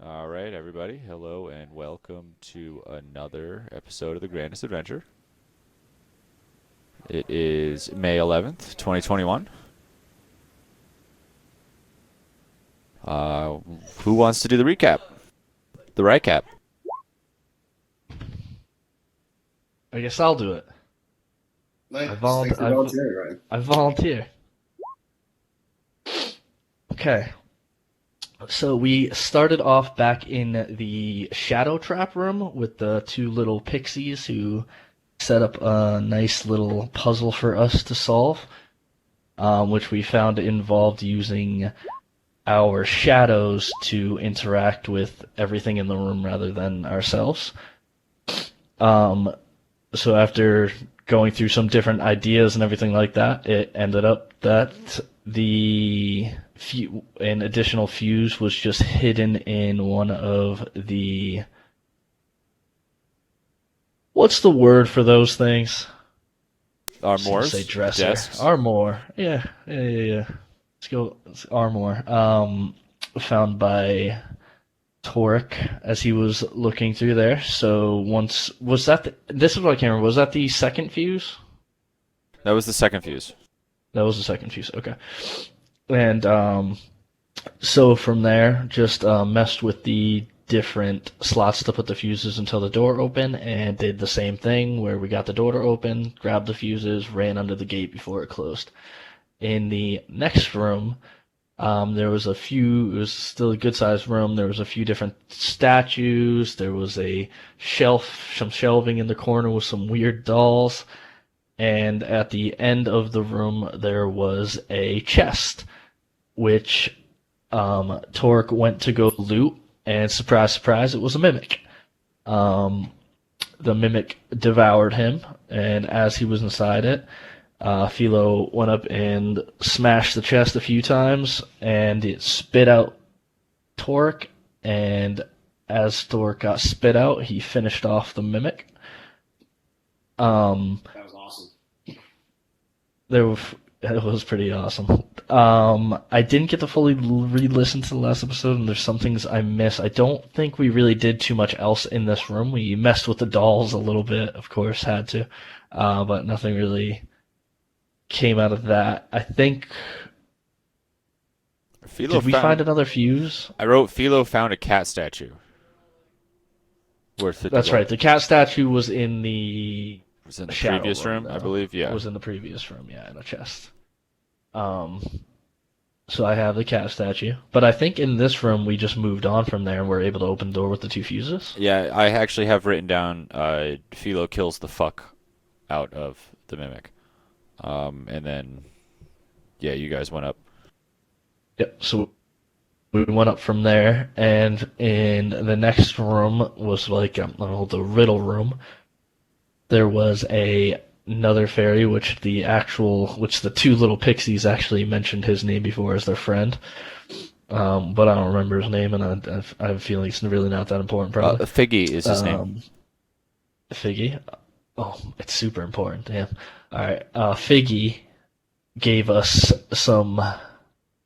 All right, everybody. Hello and welcome to another episode of The Grandest Adventure. It is May 11th, 2021. Uh, who wants to do the recap? The recap. I guess I'll do it. Nice. Thanks for volunteering, Ryan. I volunteer. Okay. So we started off back in the Shadow Trap room with the two little pixies who set up a nice little puzzle for us to solve, which we found involved using our shadows to interact with everything in the room rather than ourselves. So after going through some different ideas and everything like that, it ended up that an additional fuse was just hidden in one of the, what's the word for those things? I was gonna say Armors, dresser. desks. Armor. Yeah. Let's go. Armor. Found by Torque as he was looking through there. So once was that this is what I can't remember. Was that the second fuse? That was the second fuse. That was the second fuse. Okay. And so from there, just messed with the different slots to put the fuses until the door opened, and did the same thing where we got the door to open, grabbed the fuses, ran under the gate before it closed. In the next room, there was a few. It was still a good-sized room. There was a few different statues. There was a shelf, some shelving in the corner with some weird dolls. And at the end of the room, there was a chest, which Torque went to go loot, and surprise, surprise, it was a mimic. Um, the mimic devoured him, and as he was inside it, Philo went up and smashed the chest a few times, and it spit out Torque, and as Torque got spit out, he finished off the mimic. Um, That was awesome. there were, it was pretty awesome. I didn't get to fully re-listen to the last episode, and there's some things I missed. I don't think we really did too much else in this room. We messed with the dolls a little bit, of course, had to, but nothing really came out of that. I think. Philo Did we find another fuse? I wrote Philo found a cat statue. Worth 50 That's gold. right. The cat statue was in the It was in the shadow previous room, I though. believe. It Yeah. was in the previous room, yeah, in a chest. So I have the cat statue, but I think in this room we just moved on from there and we're able to open the door with the two fuses. Yeah, I actually have written down Philo kills the fuck out of the mimic. And then, yeah, you guys went up. Yep. So we went up from there, and in the next room was like the riddle room. There was another fairy, which the two little pixies actually mentioned his name before as their friend. But I don't remember his name, and I have a feeling it's really not that important, probably. Figgy is his name. Figgy. Oh, it's super important. Damn. All right. Figgy gave us some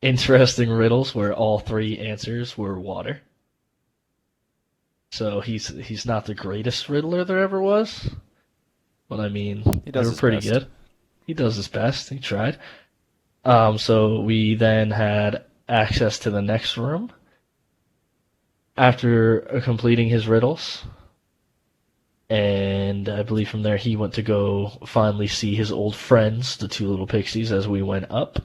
interesting riddles where all three answers were water. So he's not the greatest riddler there ever was, but I mean He they does were his pretty best. good. He does his best. He tried. So we then had access to the next room after completing his riddles. And I believe from there he went to go finally see his old friends, the two little pixies, as we went up.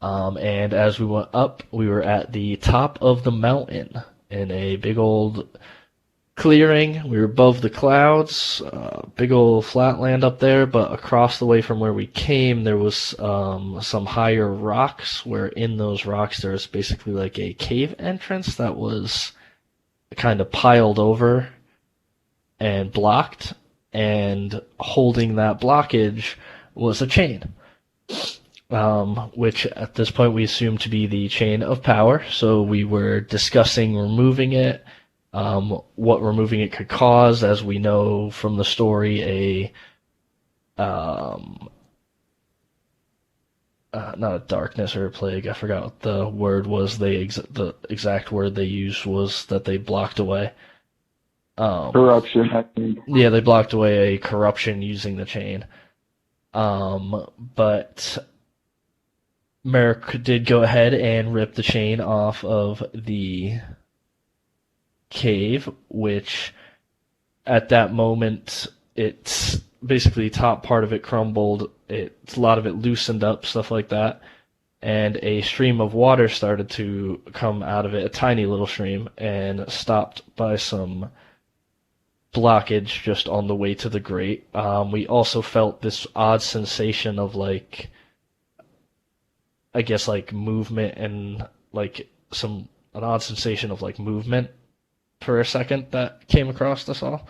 And as we went up, we were at the top of the mountain in a big old clearing. We were above the clouds, big old flat land up there, but across the way from where we came, there was some higher rocks, where in those rocks there was basically like a cave entrance that was kind of piled over and blocked, and holding that blockage was a chain, which at this point we assumed to be the chain of power. So we were discussing removing it, what removing it could cause. As we know from the story, not a darkness or a plague. I forgot what the word was. The exact word they used was that they blocked away. Corruption, I think. Yeah, they blocked away a corruption using the chain. But Merrick did go ahead and rip the chain off of the cave, which at that moment, it's basically top part of it crumbled. A lot of it loosened up, stuff like that, and a stream of water started to come out of it, a tiny little stream, and stopped by some blockage just on the way to the grate. We also felt this odd sensation of like, I guess like movement and like an odd sensation of like movement for a second that came across us all.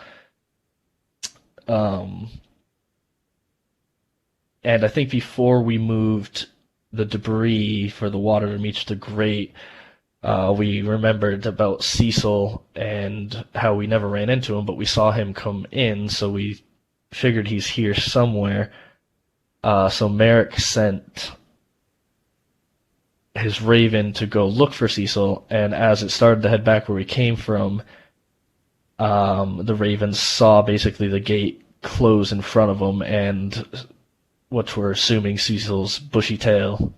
And I think before we moved the debris for the water to reach the grate, we remembered about Cecil and how we never ran into him, but we saw him come in, so we figured he's here somewhere. So Merrick sent his raven to go look for Cecil, and as it started to head back where we came from, the ravens saw basically the gate close in front of them, and what we're assuming Cecil's bushy tail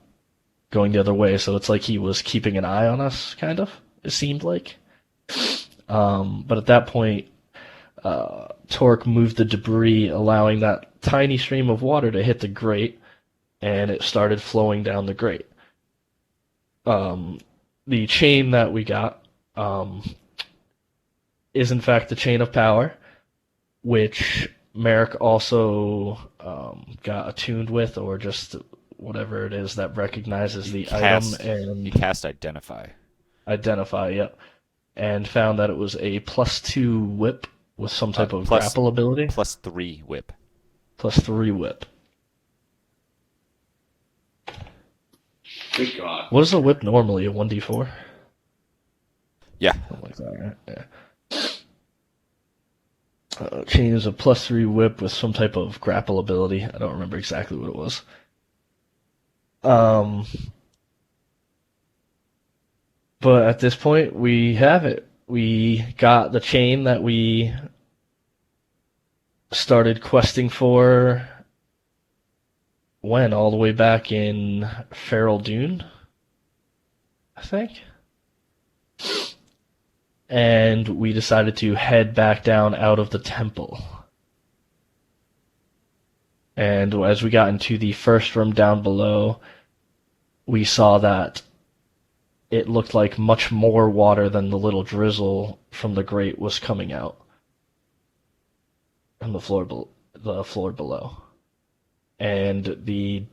going the other way. So it's like he was keeping an eye on us, kind of, it seemed like. But at that point, Torque moved the debris, allowing that tiny stream of water to hit the grate, and it started flowing down the grate. The chain that we got is in fact the chain of power, which Merrick also got attuned with, or just whatever it is that recognizes the item and he cast identify. Identify, yep, and found that it was a +2 whip with some type of grapple ability. +3 whip. +3 whip. Good God. What is a whip normally? A 1d4? Yeah. Something like that, right? Yeah. Chain is a +3 whip with some type of grapple ability. I don't remember exactly what it was. But at this point, we have it. We got the chain that we started questing for when? All the way back in Feral Dune, I think. And we decided to head back down out of the temple. And as we got into the first room down below, we saw that it looked like much more water than the little drizzle from the grate was coming out from the floor below. And the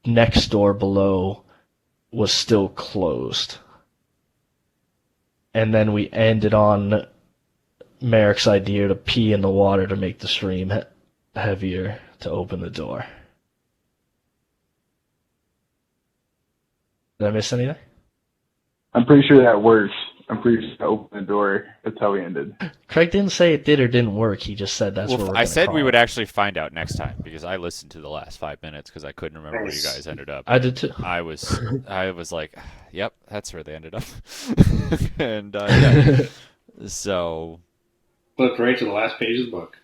next door below was still closed. And then we ended on Merrick's idea to pee in the water to make the stream heavier to open the door. Did I miss anything? I'm pretty sure that works. I'm pretty sure I opened the door. That's how we ended. Craig didn't say it did or didn't work. He just said that's what we're I said call we it. would actually find out next time because I listened to the last 5 minutes because I couldn't remember where you guys ended up. I did too. I was like, yep, that's where they ended up. And yeah. So Flipped right to the last page of the book.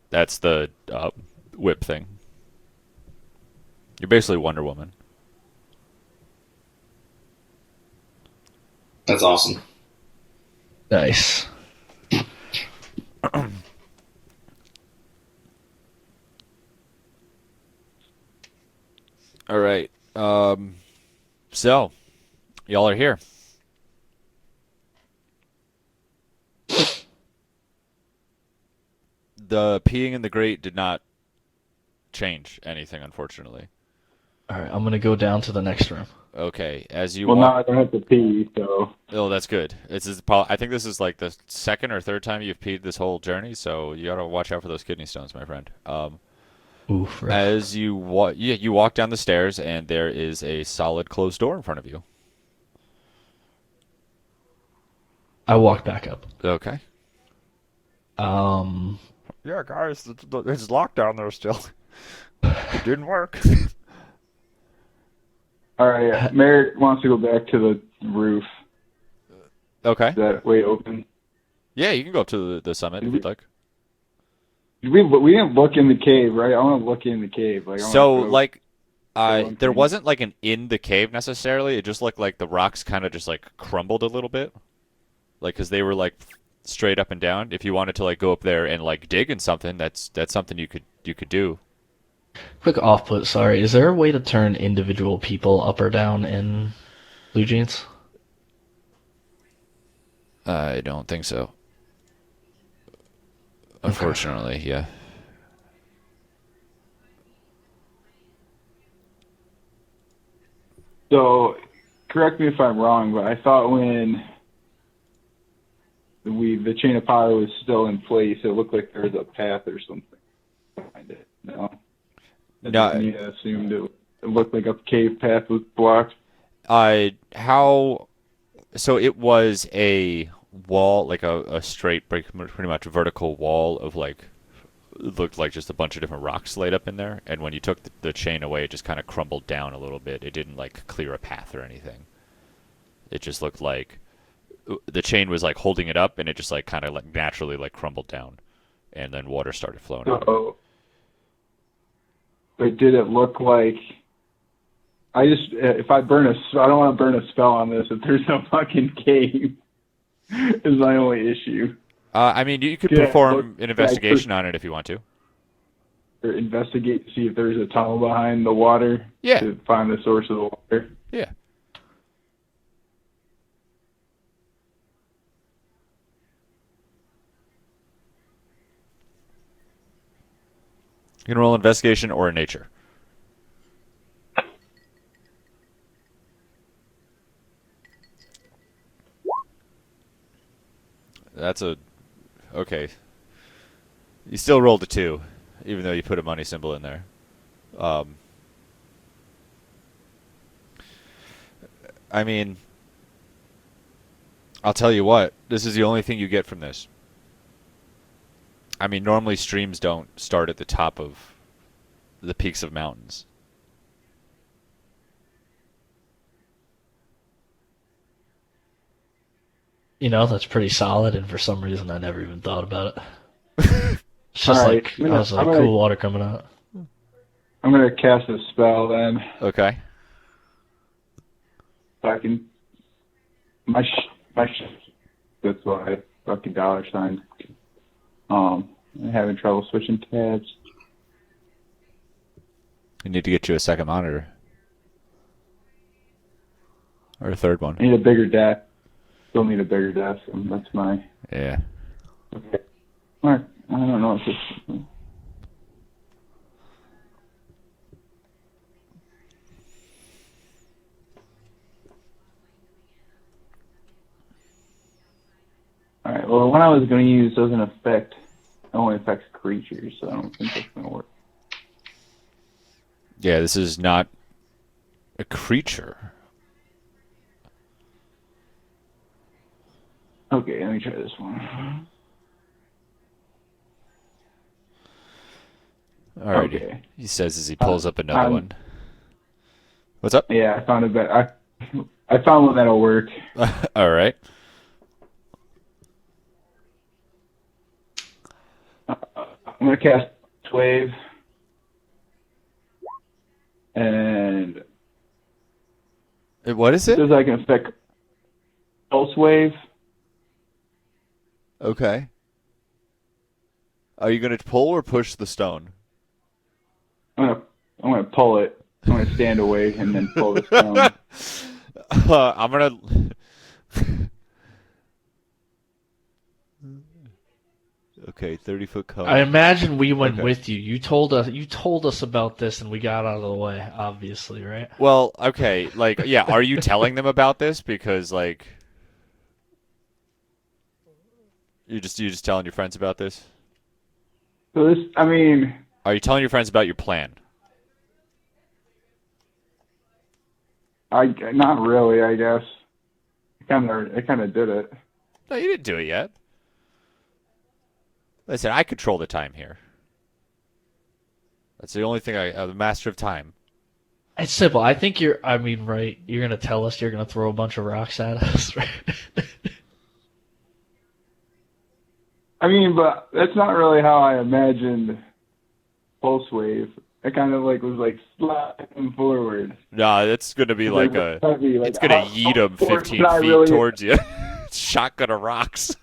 that's the whip thing. You're basically Wonder Woman. That's awesome. Nice. All right. So, y'all are here. The peeing in the grate did not change anything, unfortunately. All right, I'm going to go down to the next room. Okay, as you Well, now walk... I don't have to pee, so... Oh, that's good. I think this is like the second or third time you've peed this whole journey, so you gotta watch out for those kidney stones, my friend. Oof. Right. As you walk down the stairs, and there is a solid closed door in front of you. I walk back up. Okay. Yeah, guys, it's locked down there still. It didn't work. All right, yeah. Merritt wants to go back to the roof. Okay. Is that way open? Yeah, you can go up to the summit if you'd like. We didn't look in the cave, right? I want to look in the cave. Like I want So, to go. like, One there thing. wasn't like an in the cave necessarily. It just looked like the rocks kind of just like crumbled a little bit, like because they were like straight up and down. If you wanted to like go up there and like dig in something, that's something you could do. Quick off put, sorry. Is there a way to turn individual people up or down in Blue Jeans? I don't think so. Unfortunately, yeah. So, correct me if I'm wrong, but I thought when the chain of power was still in place, it looked like there was a path or something behind it. No, No, me assumed it looked like a cave path was blocked. how? So it was a wall, like a straight, pretty much vertical wall of like it looked like just a bunch of different rocks laid up in there. And when you took the chain away, it just kind of crumbled down a little bit. It didn't like clear a path or anything. It just looked like the chain was like holding it up, and it just like kind of like naturally like crumbled down, and then water started flowing out of it. So, but did it look like? If I I don't want to burn a spell on this. If there's no fucking cave, is my only issue. I mean, you could Yeah, perform look, an investigation on it if you want to. Or investigate to see if there's a tunnel behind the water Yeah. to find the source of the water. Yeah. You can roll investigation or nature. That's a okay. You still rolled a 2, even though you put a money symbol in there. Um, I mean, I'll tell you what. This is the only thing you get from this. I mean, normally streams don't start at the top of the peaks of mountains. You know, that's pretty solid, and for some reason I never even thought about it. It's just All right, like, I was like, cool water coming out. I'm gonna cast a spell then. Okay. So I can that's why fucking dollar sign. I'm having trouble switching tabs. You need to get you a second monitor. Or a third one. I need a bigger desk. Still need a bigger desk. That's my. Yeah. Okay. All right. I don't know if this. All right. Well, the one I was going to use doesn't only affects creatures, so I don't think that's going to work. Yeah, this is not a creature. Okay, let me try this one. Alrighty. Okay. He says as he pulls up another one. What's up? Yeah, I found I found one that'll work. All right. I'm gonna cast Wave, and What is it it? says I can affect Pulse Wave. Okay. Are you going to pull or push the stone? I'm gonna pull it. I'm gonna stand away and then pull the stone. I'm going to... Okay, 30-foot cone. I imagine we went Okay. with you. You told us about this, and we got out of the way. Obviously, right? Well, okay, like, yeah, are you telling them about this? Because, like... You just telling your friends about this? So this, I mean, Are you telling your friends about your plan? not really. I guess I kind of did it. No, you didn't do it yet. Listen, I control the time here. That's the only thing I'm the master of time. It's simple. I think right. You're gonna tell us you're gonna throw a bunch of rocks at us, right? I mean, but that's not really how I imagined Pulse Wave. I kind of like was like sliding forward. Nah, it's gonna be like heavy, it's gonna how yeet them forward 15 can I feet really- towards you. Shotgun of rocks.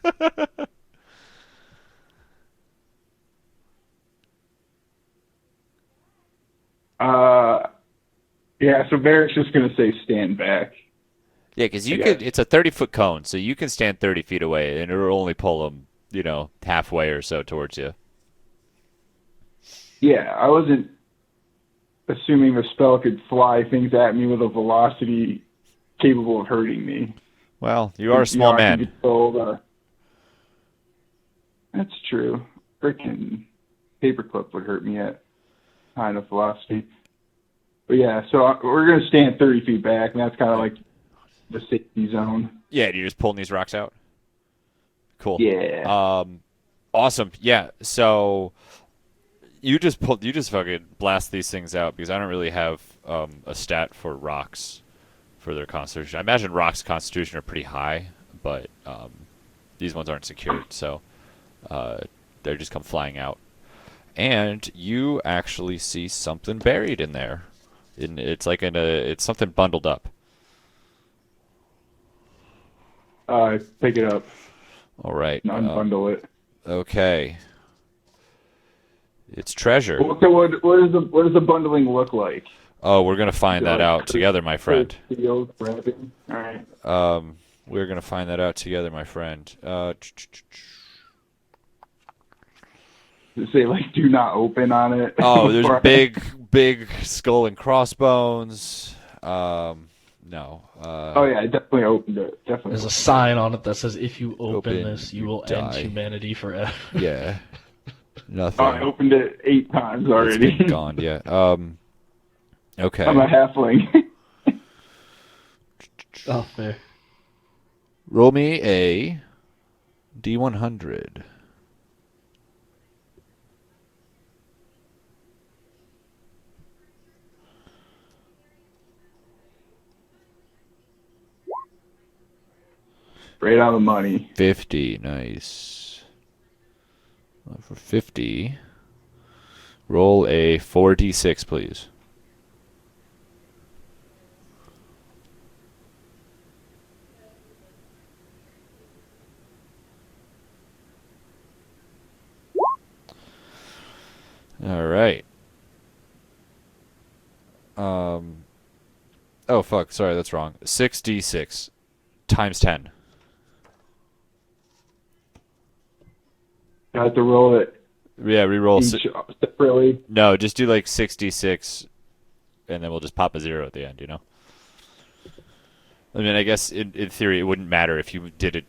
Yeah, so Barrett's just gonna say stand back. Yeah, because you I could. guess. It's a 30-foot cone, so you can stand 30 feet away, and it'll only pull them, halfway or so towards you. Yeah, I wasn't assuming the spell could fly things at me with a velocity capable of hurting me. Well, you are a small I can man. control That's true. Freaking paperclip would hurt me at high enough velocity. But yeah, so we're going to stand 30 feet back, and that's kind of like the safety zone. Yeah, you're just pulling these rocks out. Cool. Yeah. Awesome. Yeah. So you just fucking blast these things out because I don't really have a stat for rocks for their constitution. I imagine rocks' constitution are pretty high, but these ones aren't secured, so they just come flying out. And you actually see something buried in there. It's something bundled up. Pick it up All right. and unbundle it. Okay. It's treasure. So what does the bundling look like? Oh, we're gonna find that Like, out together, my friend. Sealed, wrapping? All right. We're gonna find that out together, my friend. Does it say like do not open on it? Oh, there's big skull and crossbones. No. Oh yeah, I definitely opened it. Definitely. There's a sign on it that says, "If you open Open, this, you you will end die." humanity forever." Yeah. Oh, Nothing. I opened it 8 times It's already. been gone. Yeah. Okay. I'm a halfling. Oh, fair. Roll me a D100. Right on the money. 50. Nice. For 50, roll a 4d6, please. All right. Oh fuck, sorry, that's wrong. 6d6 times 10. I have to roll it Yeah, reroll. each separately. No, just do like 66, and then we'll just pop a 0 at the end, I mean, I guess in theory it wouldn't matter if you did it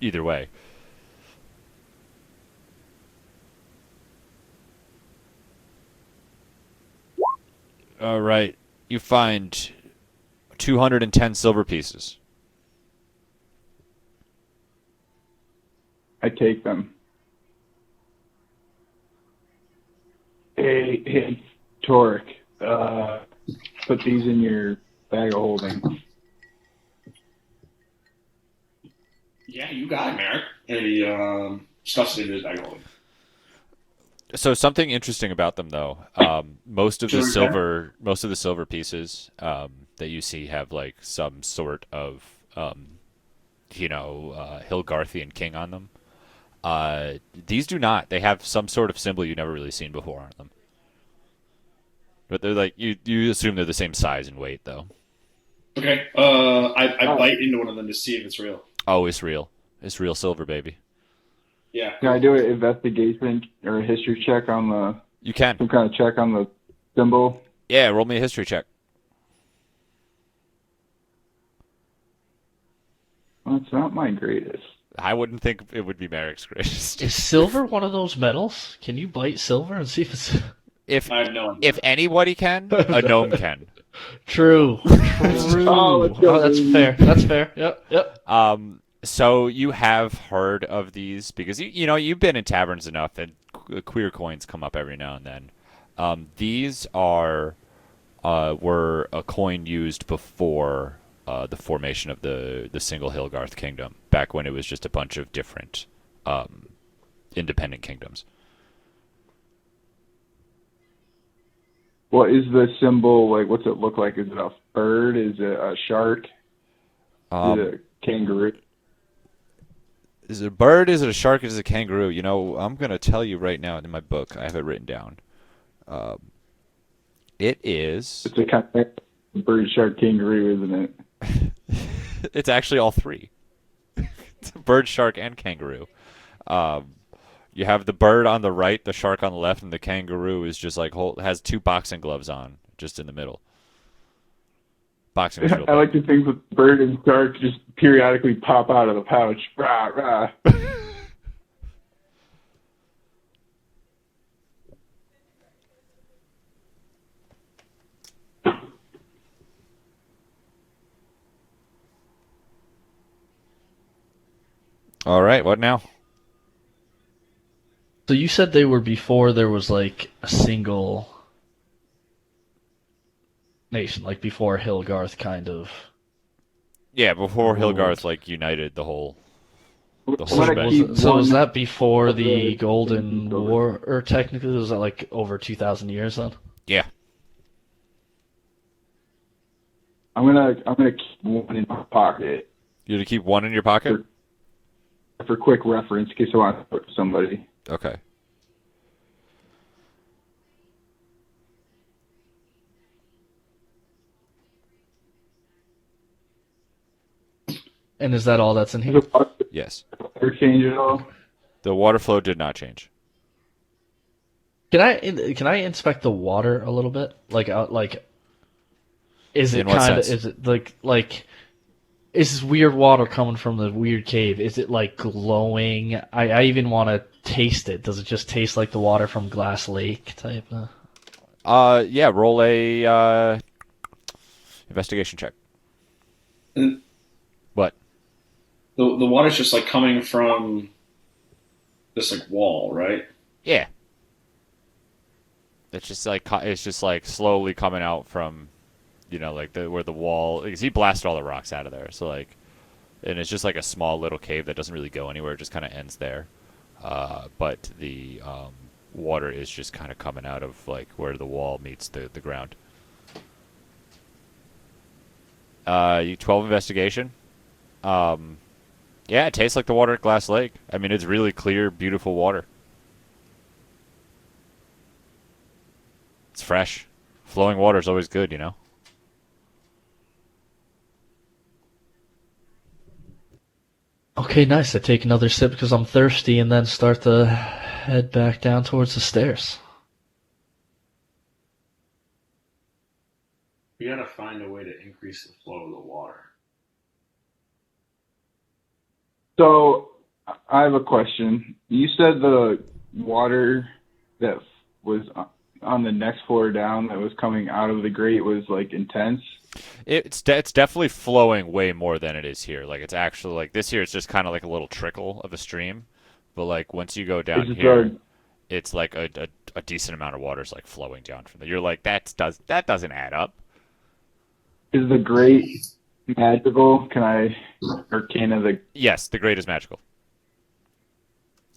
either way. All right. You find 210 silver pieces. I take them. Hey, Torek, put these in your bag of holding. Yeah, you got it, Merrick. And he stuffs it in his bag of holding. So something interesting about them, though, most of the silver pieces that you see have like some sort of Hilgarthian king on them. These do not. They have some sort of symbol you've never really seen before on them. But they're like you assume they're the same size and weight, though. Okay. I bite into one of them to see if it's real. Oh, it's real. It's real silver, baby. Yeah. Can I do an investigation or a history check on You can. some kind of check on the symbol? Yeah, roll me a history check. Well, it's not my greatest. I wouldn't think it would be Merrick's greatest. Is silver one of those metals? Can you bite silver and see if it's If I have no idea. if anybody can, a gnome can. true? True. Oh, let's go, Oh, that's baby. fair. That's fair. Yep. Um, So you have heard of these because you've been in taverns enough and queer coins come up every now and then. These are were a coin used before the formation of the single Hilgarth kingdom, back when it was just a bunch of different independent kingdoms. What is the symbol like? What's it look like? Is it a bird? Is it a shark? Is it Um, a kangaroo? is it a bird? Is it a shark? Is it a kangaroo? I'm gonna tell you right now in my book. I have it written down. It is. It's a kind of bird, shark, kangaroo, isn't it? It's actually all three. It's a bird, shark, and kangaroo. Um, you have the bird on the right, the shark on the left, and the kangaroo is just like has two boxing gloves on, just in the middle. Boxing was real I big. like to think that bird and shark just periodically pop out of the pouch. Rah, rah. All right, what now? So you said they were before there was like a single nation, like before Hilgarth kind of Yeah, before Hilgarth ruled. like united the I'm whole So gonna shebang. keep was one that before of the the Golden things over. War, or technically was that like over 2,000 years then? Yeah. I'm gonna keep one in my pocket You to keep one in your pocket? for quick reference in case I want to talk to somebody. Okay. And is that all that's in Does here? the Yes. water change at all? The water flow did not change. Can I inspect the water a little bit? Like is In it what kind of sense? is it like is this weird water coming from the weird cave? Is it like glowing? I even want to taste it. Does it just taste like the water from Glass Lake type? Yeah, roll a investigation check. And What? the water's just like coming from this like wall, right? Yeah. It's just like slowly coming out from like where the wall because he blasted all the rocks out of there. So like and it's just like a small little cave that doesn't really go anywhere, it just kind of ends there. But the water is just kind of coming out of like where the wall meets the ground. You 12 investigation. Yeah, it tastes like the water at Glass Lake. I mean, it's really clear, beautiful water. It's fresh. Flowing water is always good. Okay, nice. I take another sip because I'm thirsty, and then start to head back down towards the stairs. We gotta find a way to increase the flow of the water. So I have a question. You said the water that was on the next floor down that was coming out of the grate was like intense. It's definitely flowing way more than it is here. Like it's actually like this here. It's just kind of like a little trickle of a stream, but like once you go down Is it here, it's like a decent amount of water is like flowing down from there. You're like that doesn't add up. is the grate magical? Can I arcana the Yes, the grate is magical.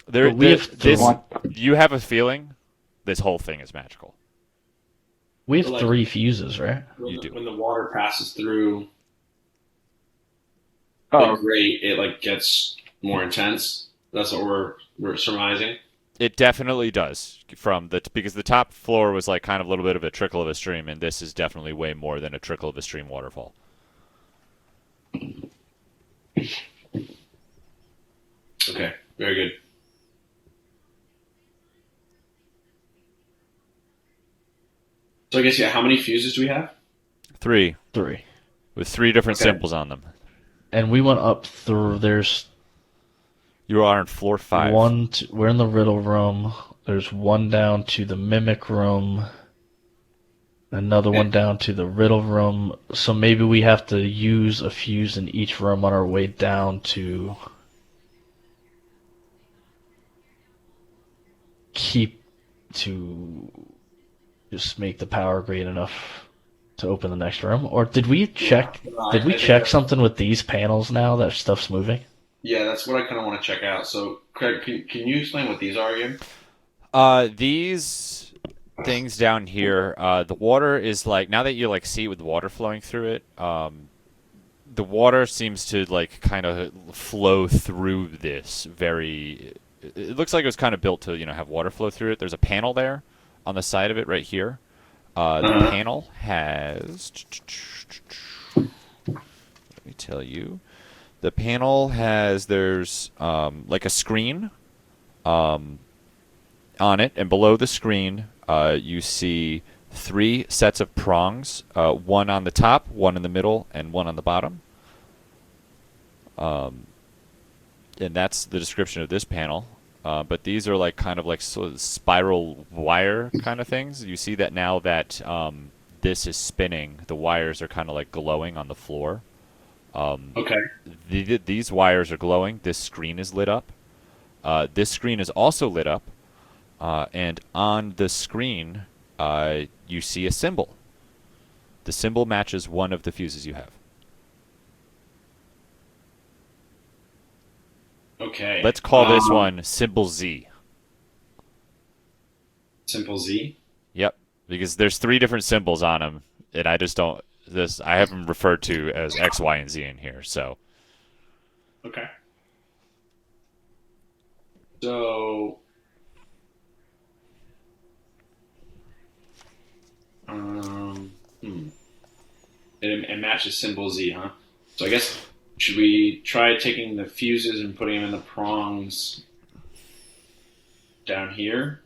But we have This one? you have a feeling this whole thing is magical. We have But, like, 3 fuses, right? You do. When the water passes through the Oh, grate, it like gets more intense. That's what we're surmising. It definitely does because the top floor was like kind of a little bit of a trickle of a stream, and this is definitely way more than a trickle of a stream waterfall. Okay, very good. So I guess yeah. How many fuses do we have? 3 3. with 3 different Okay. symbols on them. And we went up through. There's You are on floor 5. we're in the riddle room. There's one down to the mimic room. Another one down to the riddle room. So maybe we have to use a fuse in each room on our way down to keep to just make the power great enough to open the next room. Or did we check? I Did we think check something with these panels now that stuff's moving? yeah, that's what I kind of want to check out. So, Craig, can you explain what these are again? These things down here, the water is like now that you like see with water flowing through it, the water seems to like kind of flow through this very. It looks like it was kind of built to have water flow through it. There's a panel there on the side of it right here. The Uh-huh. panel has. Let me tell you. The panel has there's like a screen on it, and below the screen you see three sets of prongs, one on the top, one in the middle, and one on the bottom. And that's the description of this panel. But these are like kind of like sort of spiral wire kind of things. You see that now that this is spinning, the wires are kind of like glowing on the floor. Okay. These wires are glowing. This screen is lit up. This screen is also lit up. And on the screen, you see a symbol. The symbol matches one of the fuses you have. Okay. Let's call this one symbol Z. Simple Z. Yep, because there's three different symbols on them, and I just don't. I have them referred to as X, Y, and Z in here. So Okay. So, hmm. It matches symbol Z, huh? So I guess should we try taking the fuses and putting them in the prongs down here?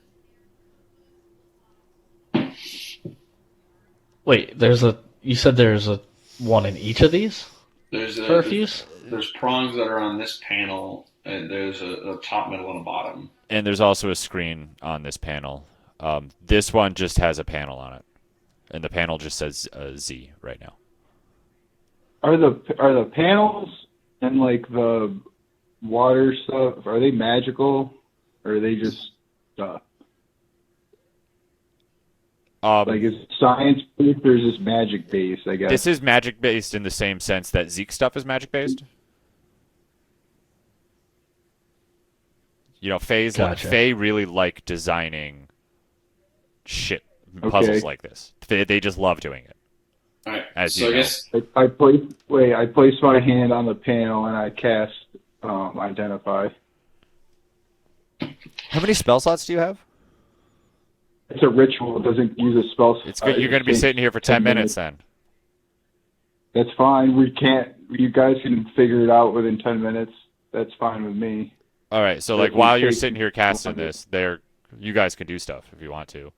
Wait, you said there's a one in each of these There's for a fuse? there's prongs that are on this panel, and there's a top, middle, and a bottom. and there's also a screen on this panel. This one just has a panel on it, and the panel just says Z right now. Are the panels and like the water stuff, are they magical or are they just stuff? Like is it science based or is this magic based, I guess? This is magic based in the same sense that Zeke stuff is magic based. Gotcha. Faye really like designing shit puzzles like this. They just love doing it. All right. As So you I know. guess I place my hand on the panel and I cast identify. How many spell slots do you have? It's a ritual. It doesn't use a spell. It's good. You're going to be sitting here for 10 minutes then. That's fine. We can't. You guys can figure it out within 10 minutes. That's fine with me. All right. So like while you're sitting here casting this, you guys can do stuff if you want to.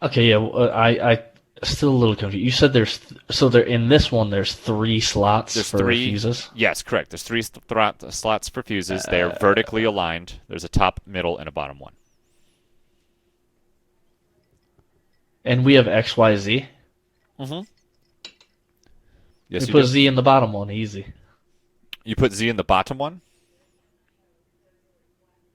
Okay, yeah. I still a little confused. You said there in this one there's three slots There's for three. fuses. Yes, correct. There's three slots for fuses. They are vertically aligned. There's a top, middle, and a bottom one. And we have X, Y, Z. Mm-hmm. We Yes, you put do. Z in the bottom one, easy. You put Z in the bottom one?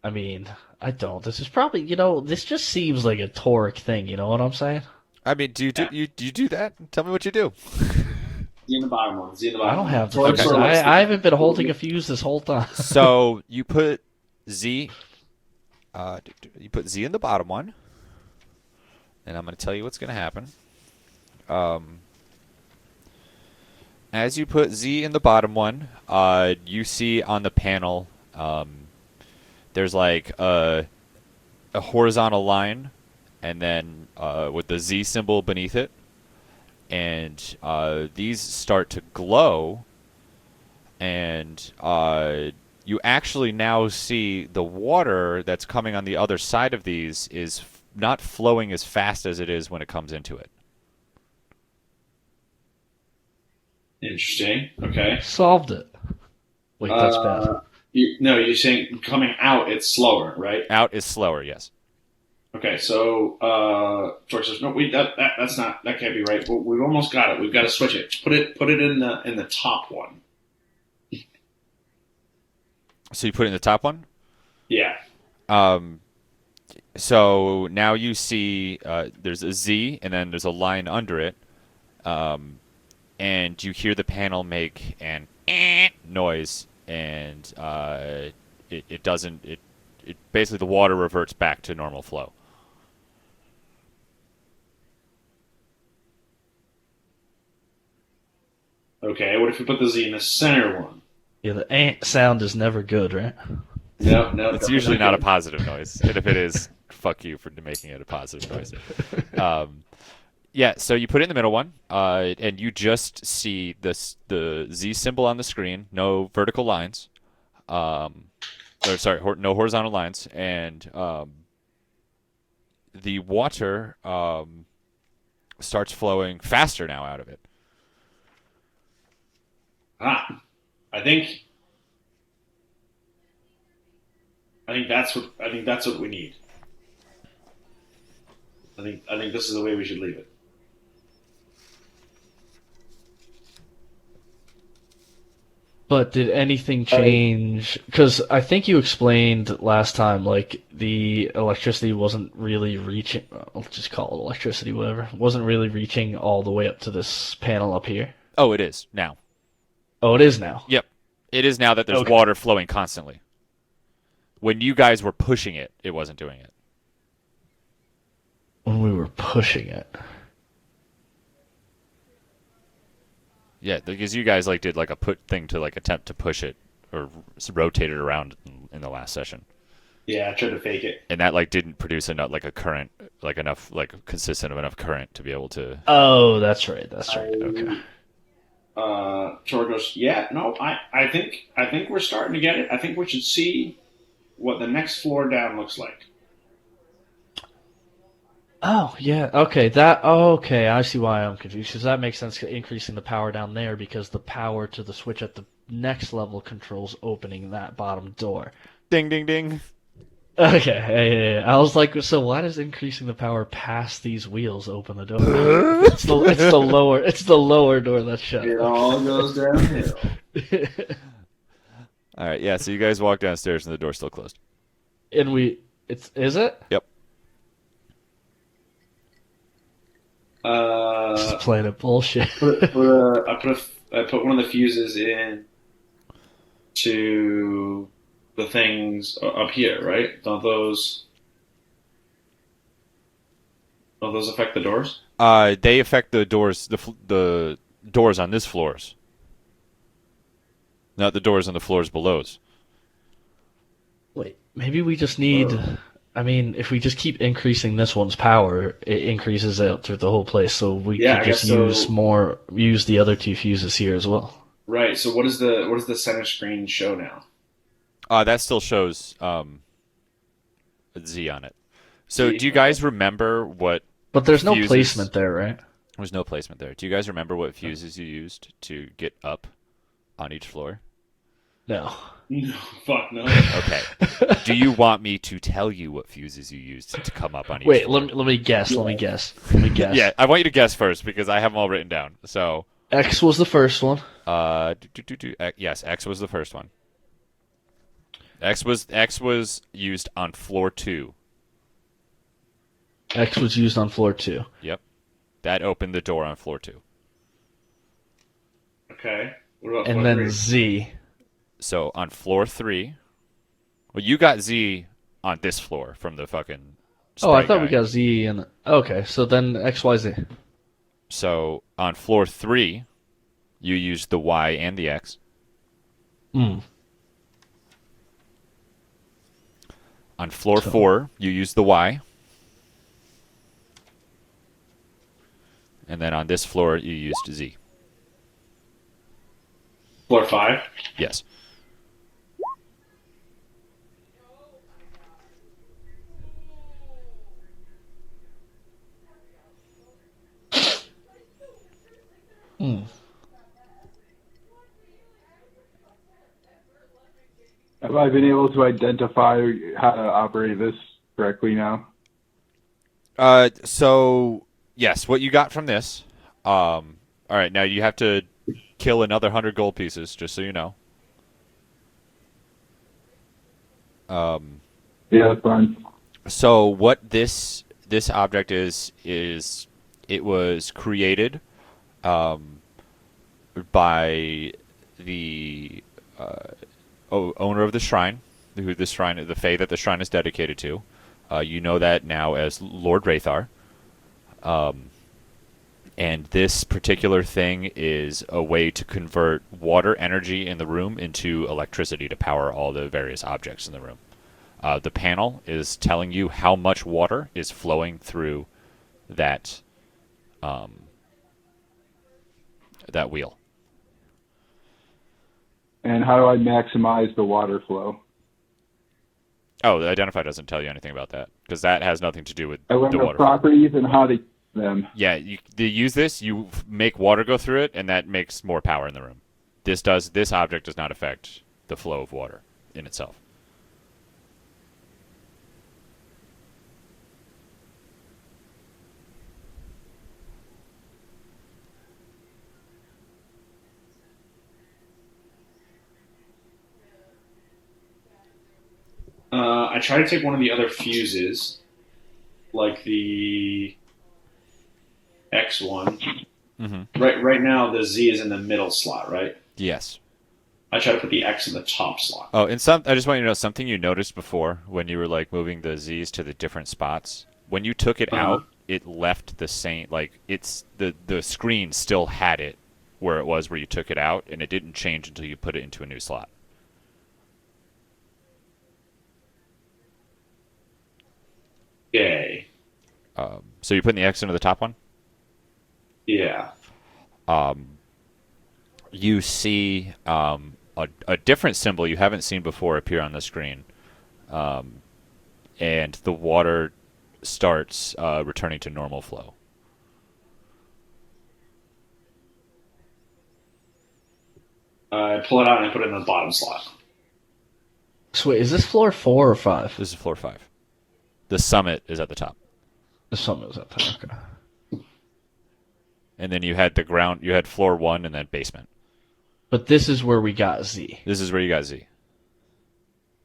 I mean, I don't. This is probably, this just seems like a toric thing. You know what I'm saying? I mean, do you do that? Tell me what you do. Z in the bottom one. Z in the I bottom don't one. have the Well, fuse. sort of like I haven't been holding a fuse this whole time. So you put Z. You put Z in the bottom one, and I'm going to tell you what's going to happen. As you put Z in the bottom one, you see on the panel there's like a horizontal line, and then with the Z symbol beneath it, and these start to glow, and you actually now see the water that's coming on the other side of these is not flowing as fast as it is when it comes into it. Interesting. Okay. Solved it. Wait, that's bad. No, you're saying coming out it's slower, right? Out is slower, yes. Okay, so George says, "No, that can't be right. We've almost got it. We've got to switch it. Put it in the top one. So you put it in the top one. Yeah. Um, so now you see there's a Z and then there's a line under it, and you hear the panel make an noise, and it doesn't it basically the water reverts back to normal flow. Okay. What if we put the Z in the center one? Yeah, the ant sound is never good, right? No, no, It's definitely usually not a good. positive noise, and if it is, fuck you for making it a positive noise. Um, yeah, so you put it in the middle one, and you just see the Z symbol on the screen, no vertical lines, or sorry, no horizontal lines, and the water starts flowing faster now out of it. Ah, I think I think that's what we need. I think this is the way we should leave it. But did anything I, change? Because I think you explained last time, like the electricity wasn't really reaching. I'll just call it electricity, whatever. Wasn't really reaching all the way up to this panel up here. Oh, it is now. Oh, it is now. Yep, it is now that there's Okay. water flowing constantly. When you guys were pushing it, it wasn't doing it. When we were pushing it. Yeah, because you guys like did like a put thing to like attempt to push it or rotate it around in the last session, Yeah, I tried to fake it. and that like didn't produce enough like a current like enough like consistent of enough current to be able to. Oh, that's right. That's right. Okay. I George goes, yeah, no, I think we're starting to get it. I think we should see what the next floor down looks like. Oh, yeah. Okay. That. Oh, okay. I see why I'm confused. Because that makes sense. Increasing the power down there because the power to the switch at the next level controls opening that bottom door. Ding ding ding. Okay, yeah. I was like, so why does increasing the power past these wheels open the door? It's the lower door that's shut. It all goes downhill. Okay. All right, yeah. So you guys walk downstairs and the door's still closed. And it's is it? Yep. Just Uh, playing a bullshit. I put one of the fuses in to the things up here, right? Don't those affect the doors? They affect the doors, the doors on this floors, not the doors on the floors below. Wait, maybe we just need. I mean, if we just keep increasing this one's power, it increases it through the whole place. So we Yeah, could I just guess so. use the other two fuses here as well. Right. So what does the center screen show now? That still shows a Z on it. So Z. do you Okay. guys remember what But there's no fuses? placement there, right? There's no placement there. Do you guys remember what fuses you used to get up on each floor? No. No, fuck no. Okay. Do you want me to tell you what fuses you used to come up on each Wait, floor? let me guess. Let me Yeah. guess. Let me guess. Yeah, I want you to guess first because I have them all written down. So, X was the first one. yes, X was the first one. X was used on floor 2. X was used on floor 2. Yep. That opened the door on floor 2. Okay. What about And floor then three? Z. So on floor 3, well, you got Z on this floor from the fucking Oh, I sprite thought we guy. got Z and okay, so then X, Y, Z. So on floor 3, you used the Y and the X. Hmm. On floor So 4, you used the Y. And then on this floor, you used Z. Floor five. Yes. hmm. have I been able to identify how to operate this correctly now? So yes, what you got from this? All right, now you have to kill another 100 gold pieces, just so you know. Yeah, that's fine. So what this object is it was created by the owner of the shrine, the fae that the shrine is dedicated to. You know that now as Lord Rathar. And this particular thing is a way to convert water energy in the room into electricity to power all the various objects in the room. The panel is telling you how much water is flowing through that that wheel. And how do I maximize the water flow? Oh, the identify doesn't tell you anything about that because that has nothing to do with I learned the the water flow. properties and how to use them. Yeah, they use this. You make water go through it, and that makes more power in the room. This object does not affect the flow of water in itself. I try to take one of the other fuses, like the X one. Mm-hmm. Right now, the Z is in the middle slot, right? Yes. I try to put the X in the top slot. Oh, and I just want you to know something you noticed before when you were like moving the Z's to the different spots. When you took it out, it left the same. Like it's the screen still had it where it was where you took it out, and it didn't change until you put it into a new slot. Yay. So you're putting the X into the top one. Yeah. You see a different symbol you haven't seen before appear on the screen, and the water starts returning to normal flow. I pull it out and I put it in the bottom slot. So wait, is this floor 4 or 5? This is floor 5. The summit is at the top. The summit was up there. Okay. And then you had the ground, you had floor 1 and then basement. But this is where we got Z. This is where you got Z.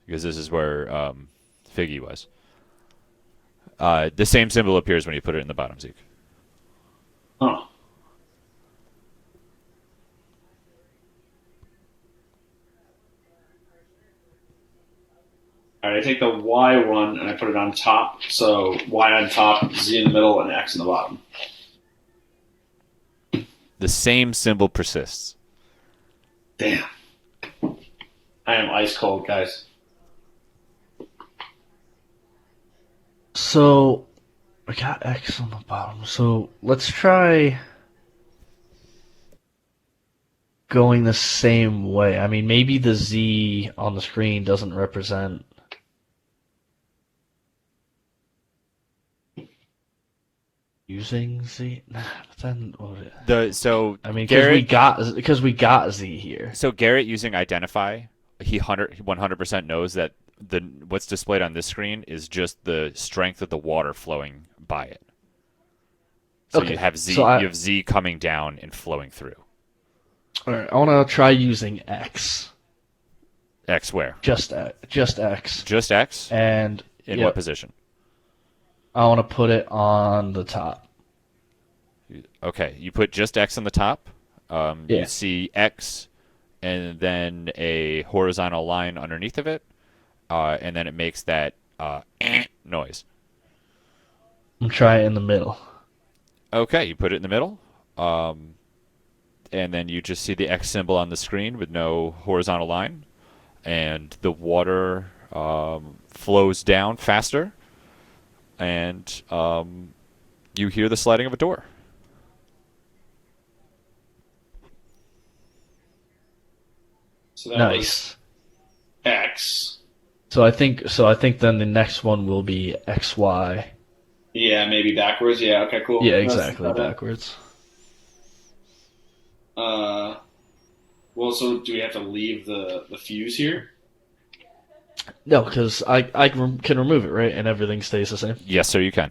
Because this is where Figgy was. The same symbol appears when you put it in the bottom, Zeke. Oh. Alright, I take the Y one and I put it on top. So Y on top, Z in the middle, and X in the bottom. The same symbol persists. Damn. I am ice cold, guys. So we got X on the bottom. So let's try going the same way. I mean, maybe the Z on the screen doesn't represent using Z. Nah, but then what would it? I mean, because we got Z here. So Garrett using identify, he 100% knows that what's displayed on this screen is just the strength of the water flowing by it. So Okay, you have Z, so you have Z coming down and flowing through. All right, I want to try using X. X where? Just X. Just X? And In what position? I want to put it on the top. Okay, you put just X on the top. Yeah. You see X and then a horizontal line underneath of it. And then it makes that noise. I'm trying it in the middle. Okay, you put it in the middle. And then you just see the X symbol on the screen with no horizontal line. And the water flows down faster. And you hear the sliding of a door. So that Nice. was X. So I think then the next one will be XY. Yeah, maybe backwards. Yeah, okay, cool. Yeah, exactly, backwards. Well, so do we have to leave the fuse here? No, because I can remove it, right? And everything stays the same. Yes, sir, you can.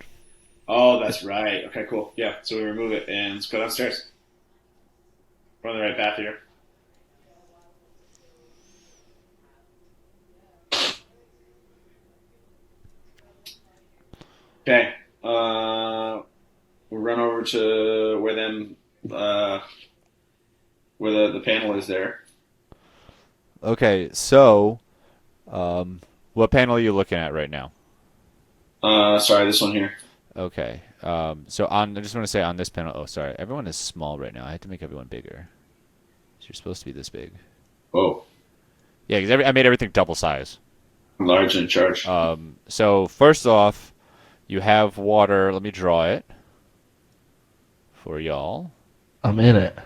Oh, that's right. Okay, cool. Yeah, so we remove it and let's go downstairs. We're on the right path here. Okay. We'll run over to uh, where the panel is there. Okay, so what panel are you looking at right now? Sorry, this one here. Okay. So I just want to say on this panel. Oh, sorry. Everyone is small right now. I had to make everyone bigger. So you're supposed to be this big. Oh, Yeah, because I made everything double size. large and in charge. So first off, you have water. Let me draw it for y'all. I'm in it.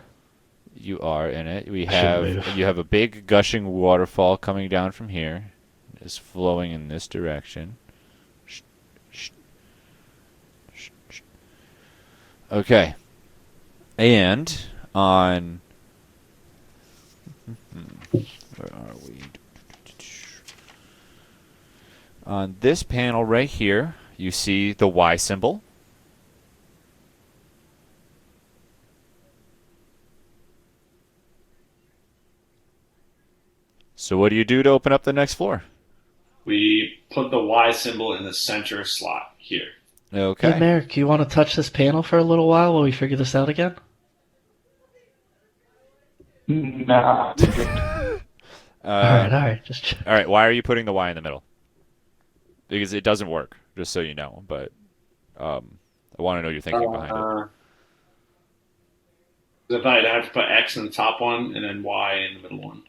You are in it. I shouldn't move. You have a big gushing waterfall coming down from here. It's flowing in this direction. Shh, shh, shh, shh. Okay. And on where are we? On this panel right here, you see the Y symbol. So what do you do to open up the next floor? We put the Y symbol in the center slot here. Okay. Hey, Merrick, you want to touch this panel for a little while we figure this out again? Nah. All right. All right. Why are you putting the Y in the middle? Because it doesn't work, just so you know. But I want to know your thinking behind it. I thought I'd have to put X in the top one and then Y in the middle one.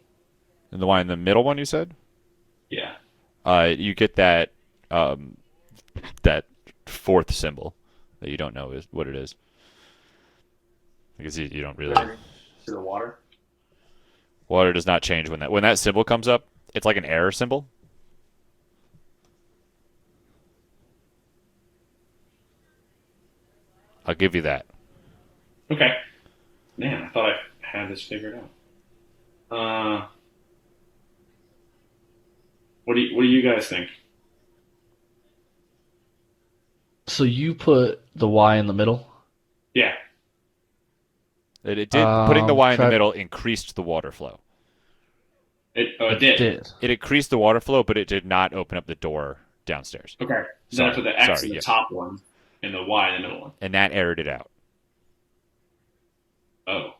And the Y in the middle one, you said? Yeah. You get that that fourth symbol that you don't know is what it is. Because you don't really. To the water. Water does not change when that symbol comes up. It's like an error symbol. I'll give you that. Okay. Man, I thought I had this figured out. What do you guys think? So you put the Y in the middle? Yeah. It did. Putting the Y in the try- middle increased the water flow. It did. It increased the water flow, but it did not open up the door downstairs. Okay. Sorry. Then I put the X Sorry, in the yeah. top one and the Y in the middle one. And that errored it out. Oh.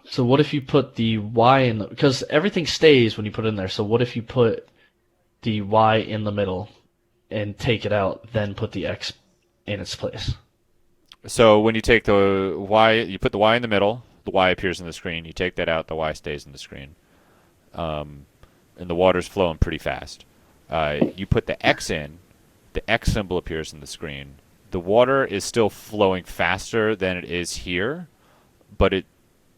So what if you put the Y in the... Because everything stays when you put it in there. So what if you put the Y in the middle and take it out, then put the X in its place? So when you take the Y, you put the Y in the middle, the Y appears in the screen. You take that out, the Y stays in the screen. And the water's flowing pretty fast. You put the X in, the X symbol appears in the screen. The water is still flowing faster than it is here, but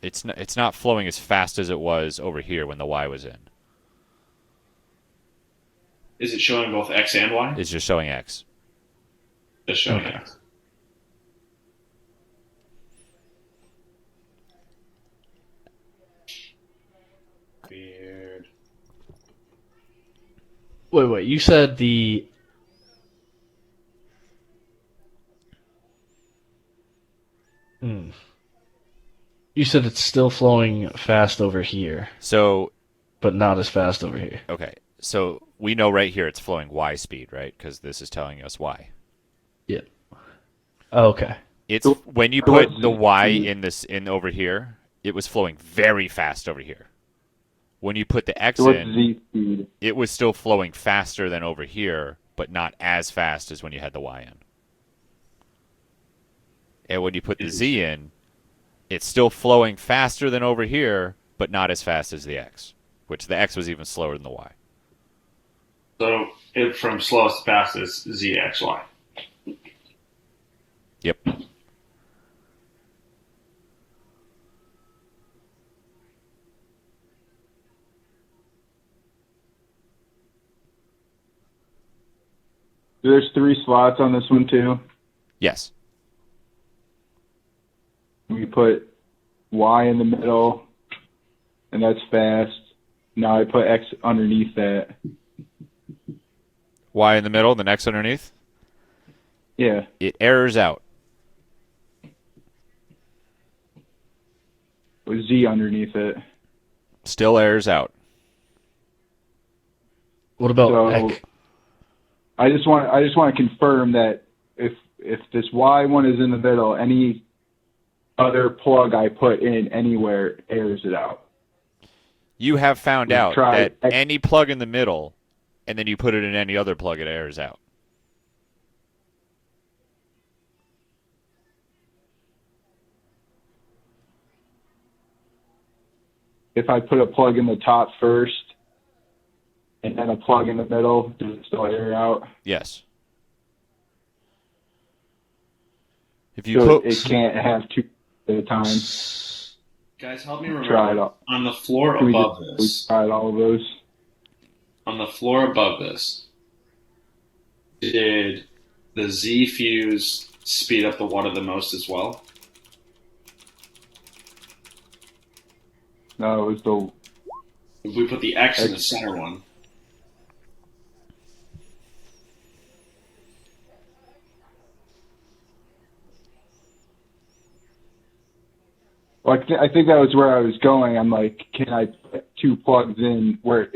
it's not flowing as fast as it was over here when the Y was in. Is it showing both X and Y? It's just showing X. Just showing Okay. X. Weird. Wait. You said the... You said it's still flowing fast over here, So, but not as fast over here. okay. So we know right here it's flowing Y speed, right? Because this is telling us Y. Yeah. Okay. It's So- when you so put what's the Z Y speed? in over here, it was flowing very fast over here. When you put the X So what's in, Z speed? it was still flowing faster than over here, but not as fast as when you had the Y in. And when you put the Z in, it's still flowing faster than over here, but not as fast as the X, which the X was even slower than the Y. So it from slowest to fastest ZXY. Yep. There's 3 slots on this one too. Yes. We put Y in the middle, and that's fast. Now I put X underneath that. Y in the middle, the X underneath. Yeah. It errors out. With Z underneath it. Still errors out. What about So Ek? I just want to confirm that if this Y one is in the middle, any other plug I put in anywhere airs it out. You have found We've out tried that any plug in the middle, and then you put it in any other plug, it errors out. If I put a plug in the top first and then a plug in the middle, does it still air out? Yes. If you So put it can't have two at a time. Guys, help me Try it remember. out. On the floor Can we above just this, tried all of those? on the floor above this, did the Z fuse speed up the water the most as well? No, it was the If we put the X in the center one, well, I think that was where I was going. I'm like, can I put two plugs in where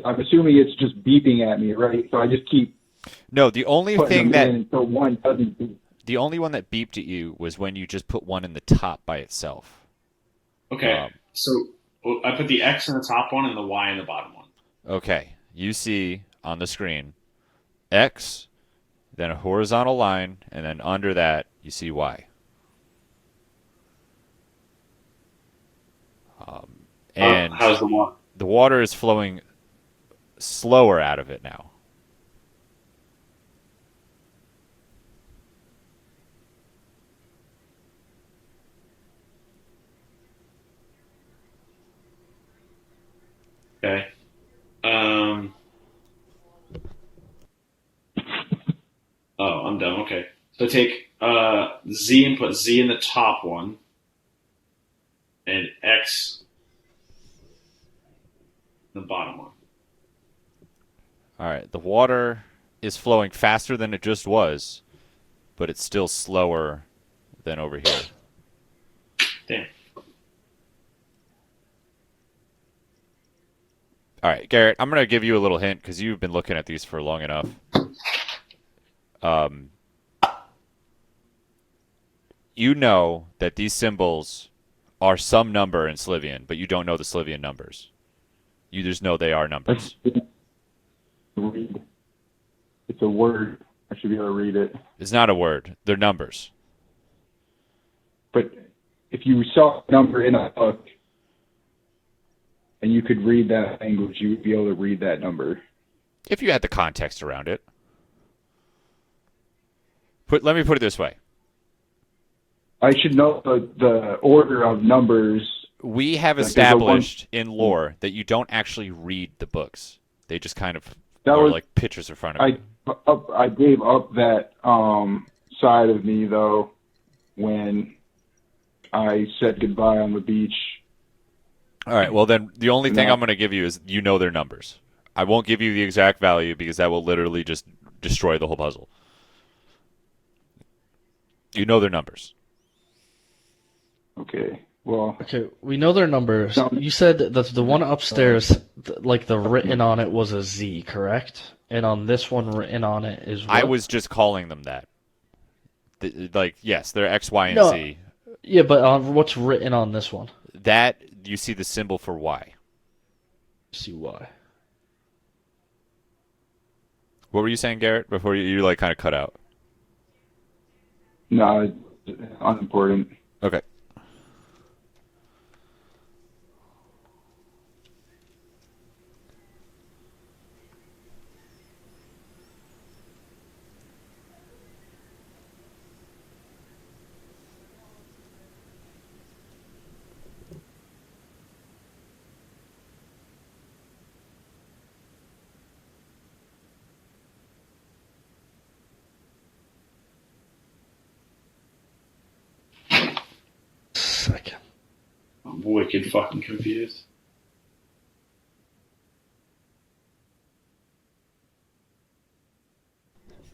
I'm assuming it's just beeping at me, right? So I just keep no. The only putting thing them that in until one doesn't beep. the only one that beeped at you was when you just put one in the top by itself. okay. So I put the X in the top one and the Y in the bottom one. Okay, you see on the screen X, then a horizontal line, and then under that you see Y. And How's the water? the water is flowing slower out of it now. Okay. Oh, I'm done. Okay. So take Z and put Z in the top one, and X in the bottom one. All right, the water is flowing faster than it just was, but it's still slower than over here. Damn. All right, Garrett, I'm going to give you a little hint because you've been looking at these for long enough. You know that these symbols are some number in Slivian, but you don't know the Slivian numbers. You just know they are numbers. Read. It's a word. I should be able to read it. It's not a word. They're numbers. But if you saw a number in a book and you could read that language, you would be able to read that number. If you had the context around it. Let me put it this way. I should know the order of numbers. We have Like, there's established in lore that you don't actually read the books. They just kind of That are was- like pictures in front of you. I gave up that side of me, though, when I said goodbye on the beach. All right, well then the only thing No. I'm going to give you is you know their numbers. I won't give you the exact value because that will literally just destroy the whole puzzle. You know their numbers. Okay, well, Okay, we know their numbers. No. You said that the one upstairs, like the written on it was a Z, correct? And on this one written on it is what? I was just calling them that. Like, yes, they're X, Y, and No. Z. Yeah, but on what's written on this one? That, you see the symbol for Y. See why. What were you saying, Garrett, before you like kind of cut out? no, it's unimportant. Okay. Second. I'm wicked fucking confused.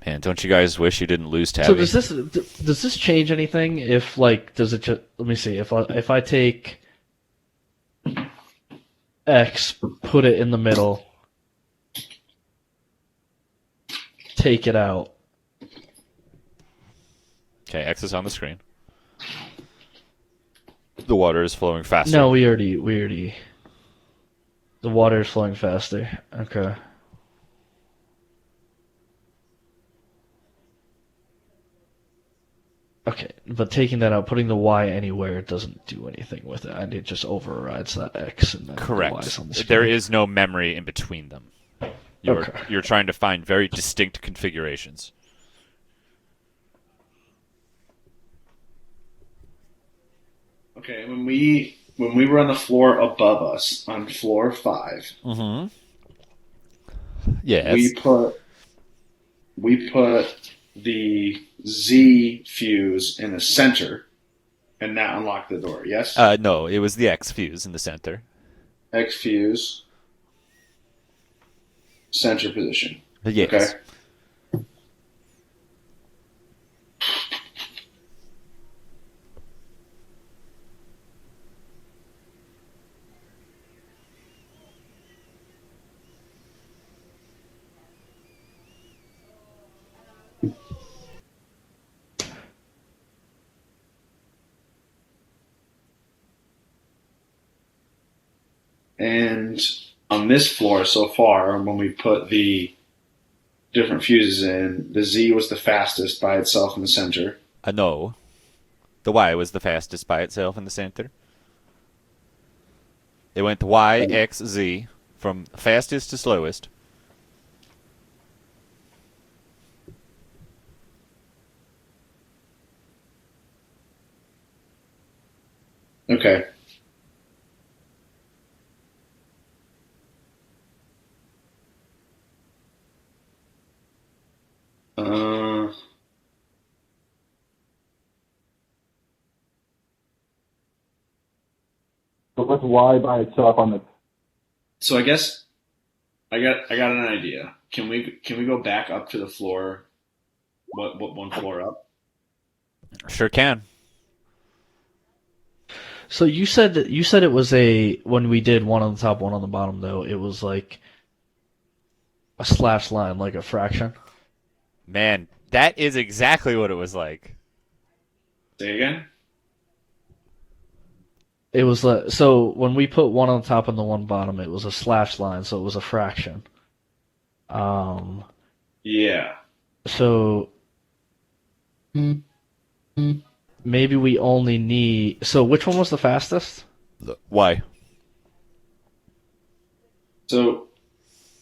Man, Don't you guys wish you didn't lose Tabby? So does this change anything? If like, does it just, let me see. If I take X, put it in the middle, take it out. Okay, X is on the screen. The water is flowing faster. No, we already. The water is flowing faster. Okay. Okay, but taking that out, putting the Y anywhere doesn't do anything with it. And it just overrides that X and then Correct. the Y's on the screen. There is no memory in between them. Okay. You're trying to find very distinct configurations. Okay, when we were on the floor above us, on floor 5, Mm-hmm. Yes. we put the Z fuse in the center, and that unlocked the door. Yes. No, it was the X fuse in the center. X fuse, center position. Yes. Okay. And on this floor so far, when we put the different fuses in, the Z was the fastest by itself in the center. No. The Y was the fastest by itself in the center. It went Y, X, Z, from fastest to slowest. Okay. But what's Y by itself on the? So I guess I got an idea. Can we go back up to the floor? What one floor up? Sure can. So you said it was when we did one on the top, one on the bottom though, it was like a slash line, like a fraction. Man, that is exactly what it was like. Say again. It was like, so when we put one on the top and the one bottom, it was a slash line, so it was a fraction. Yeah. So maybe we only need. So which one was the fastest? Y. So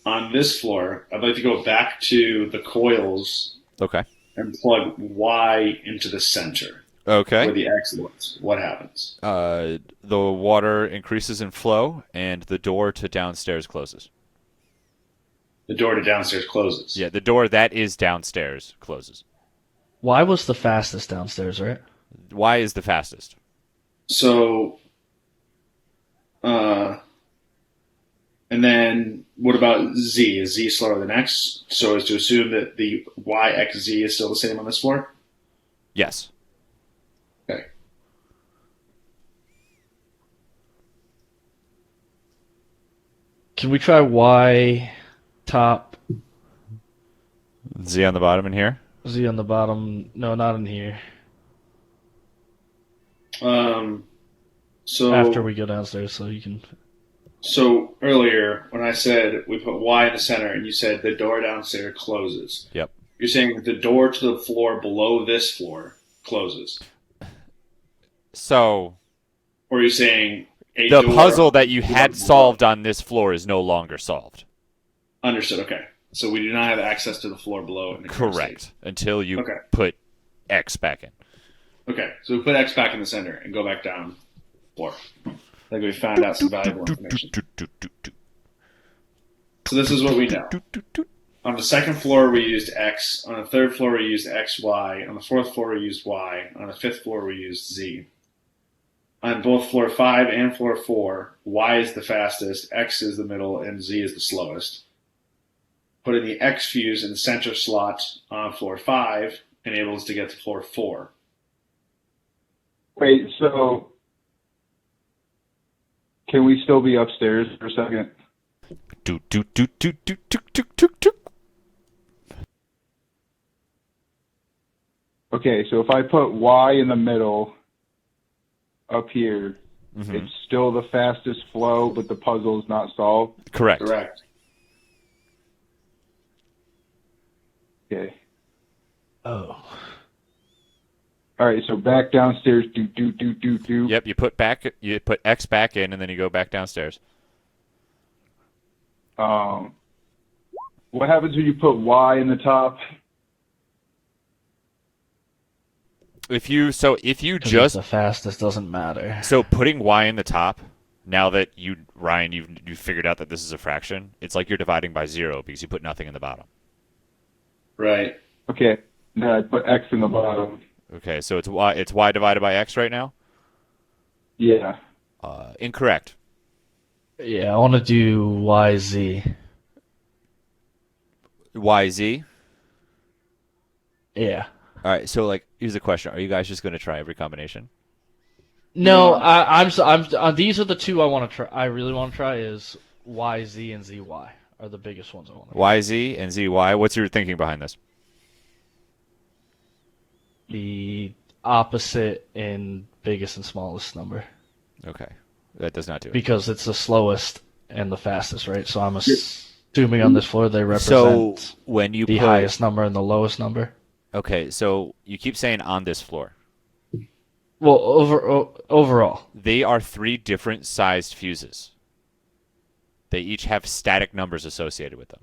on this floor, I'd like to go back to the coils Okay. and plug Y into the center Okay. where the X was. What happens? The water increases in flow, and the door to downstairs closes. The door to downstairs closes. Yeah, the door that is downstairs closes. Y was the fastest downstairs, right? Y is the fastest. So, and then what about Z? Is Z slower than X? So as to assume that the YXZ is still the same on this floor? Yes. Okay. Can we try Y top, Z on the bottom in here. Z on the bottom? No, not in here. So After we go downstairs, so you can. So earlier when I said we put Y in the center and you said the door downstairs closes. Yep. You're saying the door to the floor below this floor closes. So Or are you saying a the door puzzle that you had below? solved on this floor is no longer solved. Understood, okay. So we do not have access to the floor below in the current Correct. state. Until you Okay. put X back in. Okay, so we put X back in the center and go back down floor. Like we found out some valuable information. So this is what we know. On the second floor we used X. On the third floor we used XY. On the fourth floor we used Y. On the fifth floor we used Z. On both floor 5 and floor 4, Y is the fastest, X is the middle, and Z is the slowest. putting the X fuse in the center slot on floor 5 enables to get to floor 4. Wait, so can we still be upstairs for a second? Do do do do do do do do do. Okay, so if I put Y in the middle up here, Mhm. it's still the fastest flow, but the puzzle is not solved. Correct. Correct. Okay. Oh. All right, so back downstairs. Do do do do do. Yep. You put X back in, and then you go back downstairs. What happens when you put Y in the top? If you Just the fastest doesn't matter. so putting Y in the top, now that Ryan you figured out that this is a fraction, it's like you're dividing by 0 because you put nothing in the bottom. Right. Okay, now I put X in the bottom. Okay, so it's Y divided by X right now. Yeah. Incorrect. Yeah, I want to do YZ. YZ. Yeah. All right. So here's the question: are you guys just going to try every combination? No, Yeah. I'm. These are the two I want to try. I really want to try is YZ and ZY are the biggest ones I want to try. YZ and ZY. What's your thinking behind this? The opposite in biggest and smallest number Okay, that does not do it. because it's the slowest and the fastest, right? So I'm assuming on this floor they So represent when you the put highest number and the lowest number. okay, so you keep saying on this floor. Well, overall, They are 3 different sized fuses. They each have static numbers associated with them.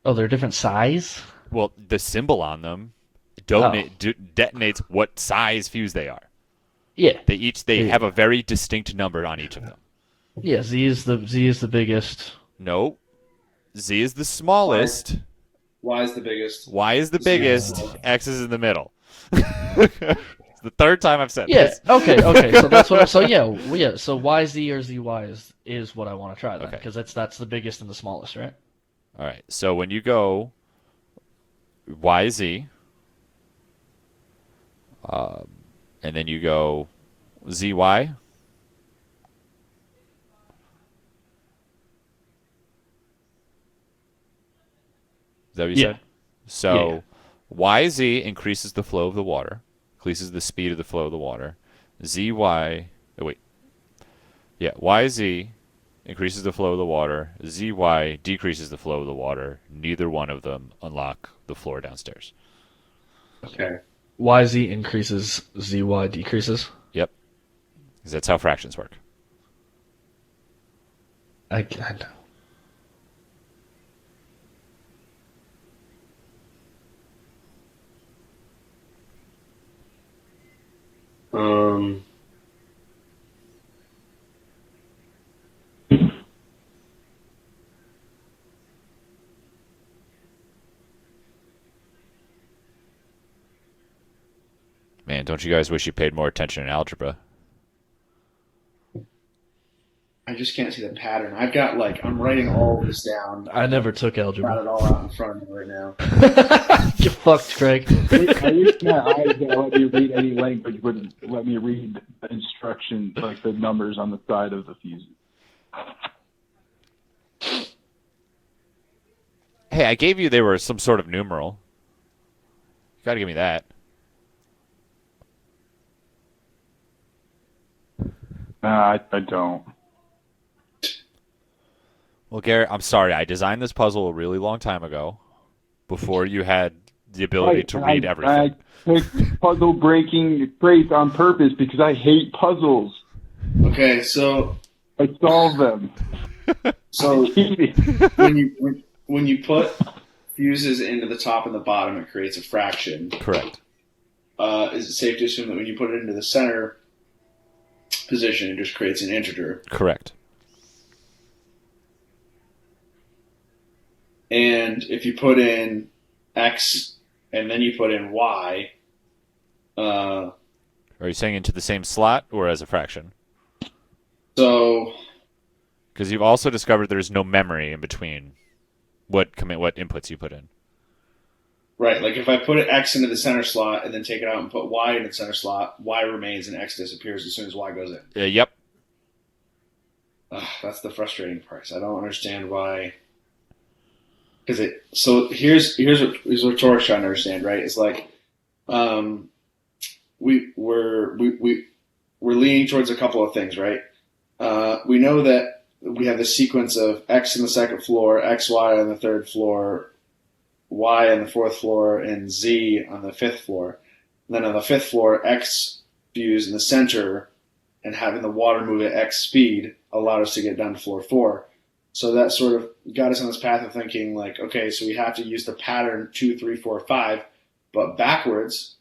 oh, they're different size. Well, the symbol on them detonates what size fuse they are. Yeah, They have a very distinct number on each of them. yeah. Z is the biggest. No, Z is the smallest. Y is the biggest. Y is the Z is biggest. small. X is in the middle. It's the third time I've said Yeah. this. Okay. So that's what. So yeah. So YZ or ZY is what I want to try then, Okay. because that's the biggest and the smallest, right? All right. So when you go YZ, and then you go ZY. Is that what you Yeah. said? So YZ increases the flow of the water, increases the speed of the flow of the water. ZY, oh wait. Yeah, YZ increases the flow of the water. ZY decreases the flow of the water. Neither one of them unlock the floor downstairs. Okay. YZ increases, ZY decreases. Yep. Because that's how fractions work. I know. Um. Man, don't you guys wish you paid more attention in algebra? I just can't see the pattern. I've got I'm writing all of this down. I never took Got algebra. it all out in front of me right now. Get fucked, Craig. I wish my eyes that let me read any language would let me read the instructions, like the numbers on the side of the fuses. Hey, I gave you they were some sort of numeral. You gotta give me that. Nah, I don't. Well, Garrett, I'm sorry. I designed this puzzle a really long time ago, before you had the ability to read everything. I picked puzzle breaking traits on purpose because I hate puzzles. Okay, so I solve them. so Cheating. when you put fuses into the top and the bottom, it creates a fraction. Correct. Is it safe to assume that when you put it into the center position, it just creates an integer? Correct. And if you put in x and then you put in y, Are you saying into the same slot or as a fraction? so Because you've also discovered there's no memory in between what inputs you put in. Right. Like if I put an X into the center slot and then take it out and put Y in the center slot, Y remains and X disappears as soon as Y goes in. Yep. Ugh, that's the frustrating part. I don't understand why. Because so here's what Tor's trying to understand, right? It's like we're leaning towards a couple of things, right? We know that we have the sequence of X in the second floor, X Y on the third floor, Y on the fourth floor, and Z on the fifth floor. And then on the fifth floor, X views in the center, and having the water move at X speed allowed us to get down to floor 4. So that sort of got us on this path of thinking, like, okay, so we have to use the pattern 2, 3, 4, 5, but backwards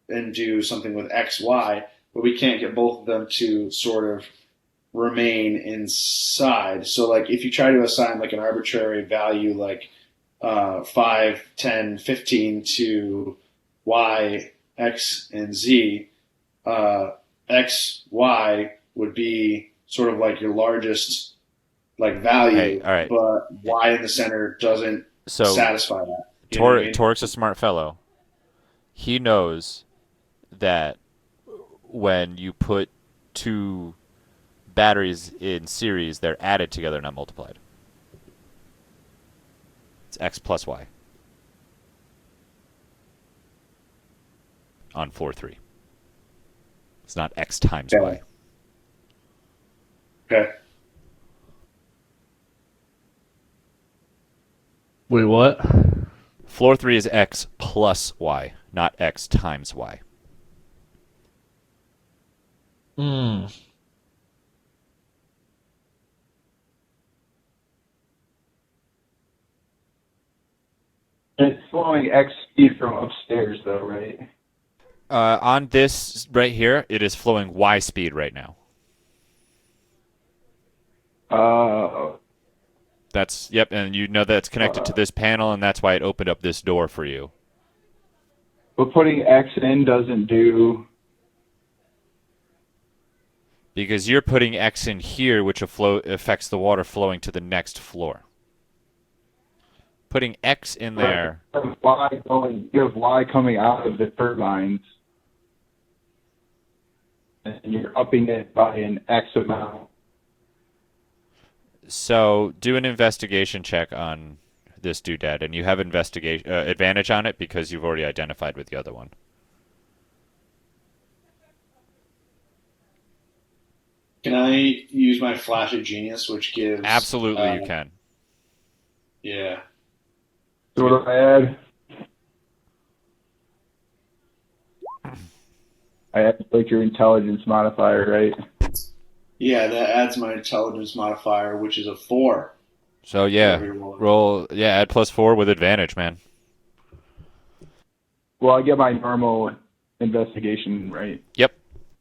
and do something with X, Y, but we can't get both of them to sort of remain inside. So, like, if you try to assign, like, an arbitrary value, like 5, 10, 15 to Y, X, and Z, X, Y would be sort of like your largest like value, Hey, all right. but Y in the center doesn't satisfy that. You know what I mean? Torik's a smart fellow. He knows that when you put two batteries in series, they're added together, not multiplied. It's X plus Y on floor 3. It's not X times Okay. Y. Okay. Wait, what? Floor 3 is X plus Y, not X times Y. Hmm. It's flowing X speed from upstairs, though, right? On this right here, it is flowing Y speed right now. That's, yep, and you know that's connected to this panel, and that's why it opened up this door for you. But putting X in doesn't do. Because you're putting X in here, which affects the water flowing to the next floor. Putting X in there. You have Y coming out of the turbines, and you're upping it by an X amount. So do an investigation check on this doodad, and you have investigation advantage on it because you've already identified with the other one. Can I use my flash of genius, which gives Absolutely, you can. Yeah. So what do I add? I add like your intelligence modifier, right? Yeah, that adds my intelligence modifier, which is a 4. So yeah, Whatever you want. roll. Yeah, add +4 with advantage, man. Well, I get my normal investigation, right? Yep.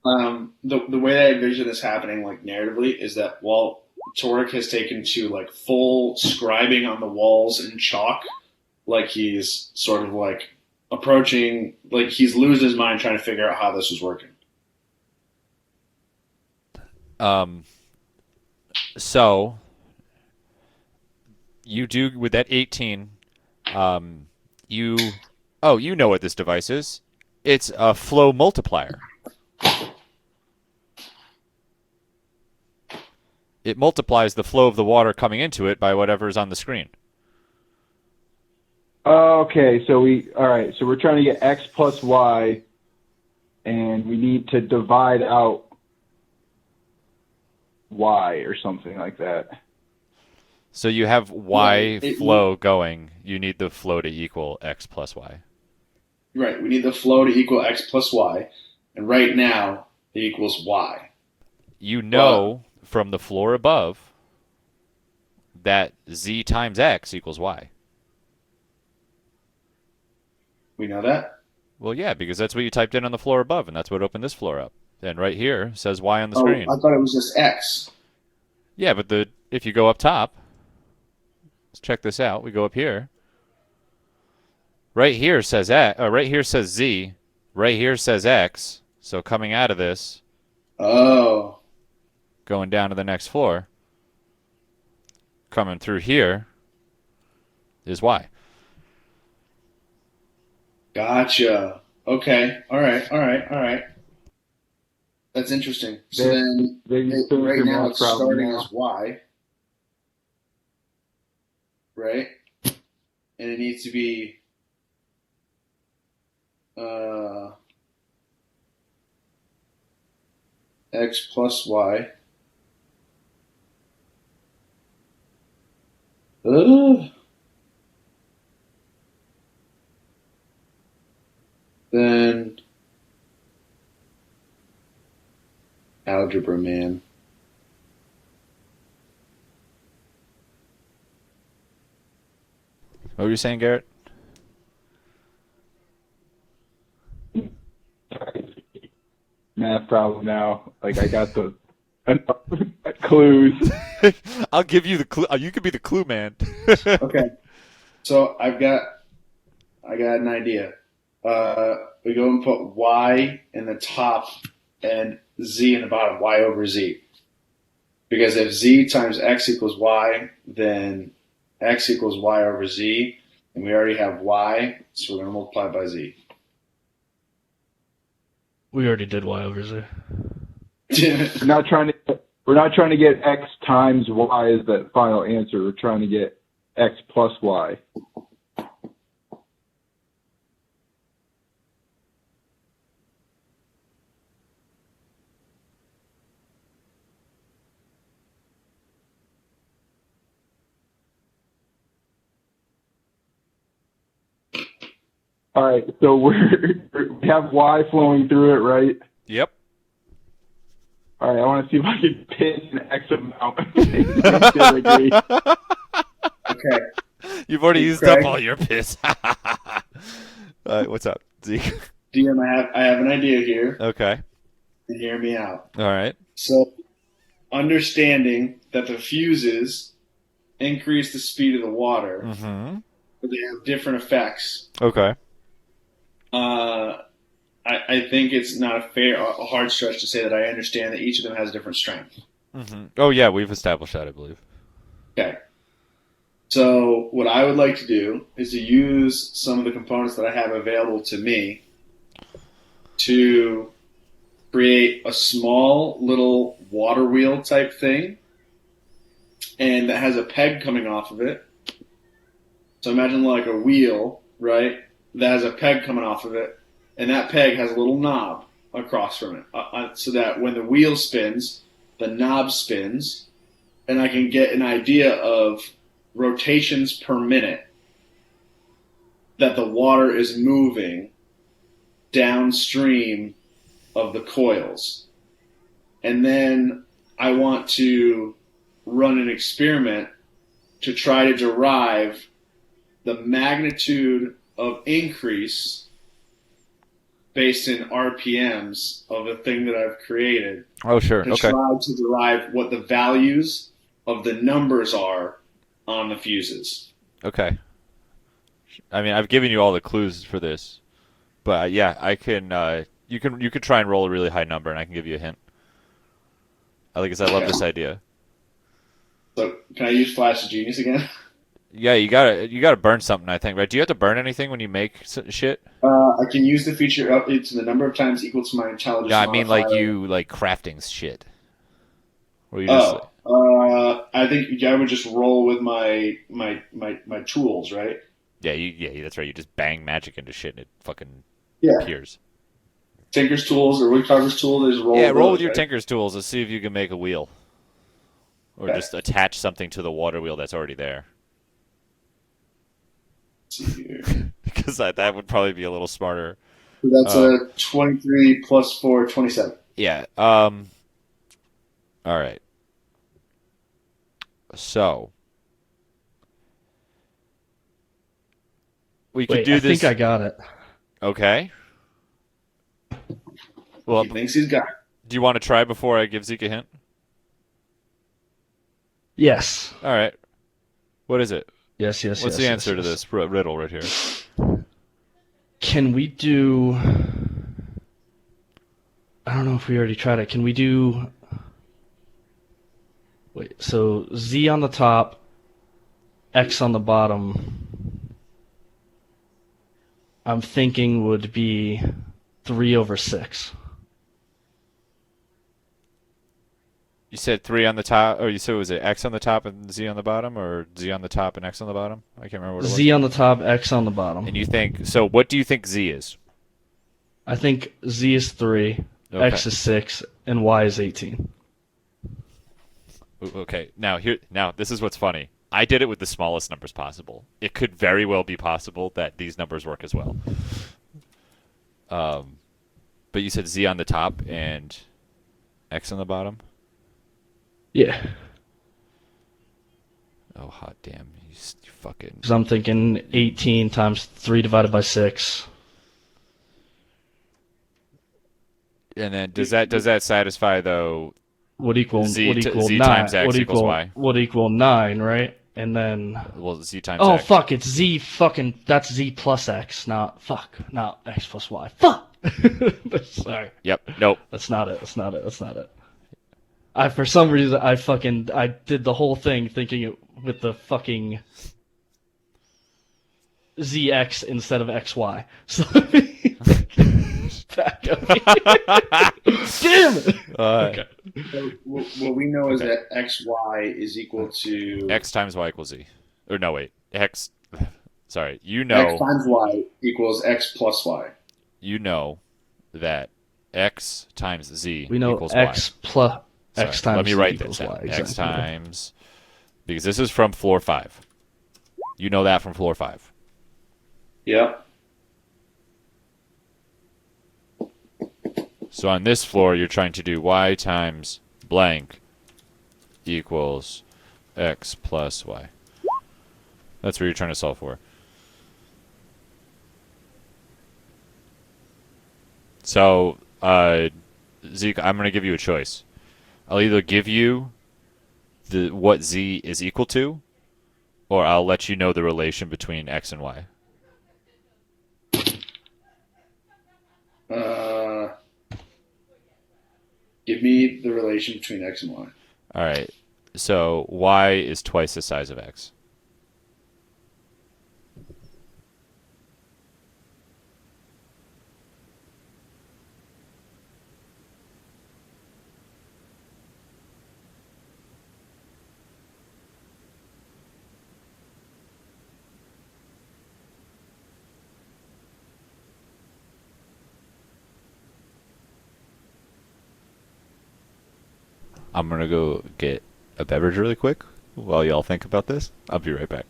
The way that I envision this happening, like narratively, is that while Torik has taken to like full scribing on the walls in chalk, like he's sort of like approaching, like he's losing his mind trying to figure out how this is working. So you do with that 18. You know what this device is. It's a flow multiplier. It multiplies the flow of the water coming into it by whatever is on the screen. Okay, so we're trying to get X plus Y, and we need to divide out Y or something like that. So you have Y Right. flow going. You need the flow to equal X plus Y. Right. We need the flow to equal X plus Y, and right now it equals Y. You know from the floor above that Z times X equals Y. We know that? Well, yeah, because that's what you typed in on the floor above, and that's what opened this floor up. And right here says Y on the Oh, screen. I thought it was just X. Yeah, but if you go up top, let's check this out. We go up here. Right here says right here says Z. Right here says X. So coming out of this, Oh. going down to the next floor, coming through here, is y. Gotcha. Okay. All right. All right. All right. That's interesting. So They then, you finish right your now math it's problem starting now. as y, right? And it needs to be uh, x plus y. Uh, then algebra, man. What were you saying, Garrett? Math problem now. Like I got the clues. I'll give you the clue. You could be the clue man. Okay. So I got an idea. We go and put y in the top and z in the bottom. Y over z. Because if z times x equals y, then x equals y over z, and we already have y, so we're going to multiply by z. We already did y over z. We're not trying to get x times y as the final answer. We're trying to get x plus y. All right, so we have y flowing through it, right? Yep. All right, I want to see if I can pin X amount. Okay. You've already Hey, used Craig. up all your piss. What's up, Zeke? DM, I have an idea here, Okay. and hear me out. All right. So, understanding that the fuses increase the speed of the water, Mm-hmm. but they have different effects. Okay. I think it's not a hard stretch to say that I understand that each of them has a different strength. Mm-hmm. Oh yeah, we've established that, I believe. Okay. So what I would like to do is to use some of the components that I have available to me to create a small little water wheel type thing, and that has a peg coming off of it. So imagine like a wheel, right? That has a peg coming off of it, and that peg has a little knob across from it, so that when the wheel spins, the knob spins, and I can get an idea of rotations per minute that the water is moving downstream of the coils. And then I want to run an experiment to try to derive the magnitude of increase based in RPMs of the thing that I've created Oh sure. to Okay. try to derive what the values of the numbers are on the fuses. Okay. I mean, I've given you all the clues for this, but yeah, I can. You could try and roll a really high number, and I can give you a hint. I love this idea. So can I use Flash of Genius again? Yeah, you gotta burn something. I think, right? Do you have to burn anything when you make shit? I can use the feature up to the number of times equal to my intelligence No, I mean like modifier. you like crafting shit, or you just I think I would just roll with my tools, right? yeah, that's right. You just bang magic into shit, and it fucking Yeah. appears. Tinker's tools or Woodcarver's tool, they just roll. Yeah, roll those, with your right? Tinker's tools. Let's see if you can make a wheel, or Okay. just attach something to the water wheel that's already there. Let's see here. Because that would probably be a little smarter. So that's a 23 plus 4, 27. Yeah. All right. So we could Wait, do I this. think I got it. Okay. Well, He thinks he's got it. do you want to try before I give Zeke a hint? Yes. All right. What is it? Yes, yes, What's yes. the yes, answer to yes. this riddle right here? Can we do... I don't know if we already tried it. Can we do... Wait, so Z on the top, X on the bottom. I'm thinking would be 3/6. You said 3 on the top, or you said was it X on the top and Z on the bottom, or Z on the top and X on the bottom? I can't remember what it was. Z on the top, X on the And bottom. you think so? What do you think Z is? I think Z is 3, Okay. X is 6, and Y is 18. Okay. Now this is what's funny. I did it with the smallest numbers possible. It could very well be possible that these numbers work as well. But you said Z on the top and X on the bottom. Yeah. Oh, hot damn! You fucking. Because I'm thinking 18 times 3 divided by 6. And then does that satisfy though? Would equal Z 9. times X Would equals Y. would equal 9, right? And then Well, Z times oh X. fuck, it's Z fucking that's Z plus X, not X plus Y. Fuck. Sorry, Yep. Nope. that's not it. That's not it. That's not it. I for some reason I did the whole thing thinking it with the fucking ZX instead of XY. So back up. Damn it. Okay. So what we know is that xy is equal to X times Y equals Z. Or no, wait. X. Sorry. x times y equals x plus y. You know that X times Z We know equals X Y. plus Sorry, X times let me Z write equals this down. Y. X Exactly. times, because this is from floor 5. You know that from floor 5. Yep. So on this floor, you're trying to do Y times blank equals X plus Y. That's what you're trying to solve for. So, Zeke, I'm going to give you a choice. I'll either give you what Z is equal to, or I'll let you know the relation between X and Y. Give me the relation between x and y. All right. So Y is twice the size of X. I'm going to go get a beverage really quick while y'all think about this. I'll be right back.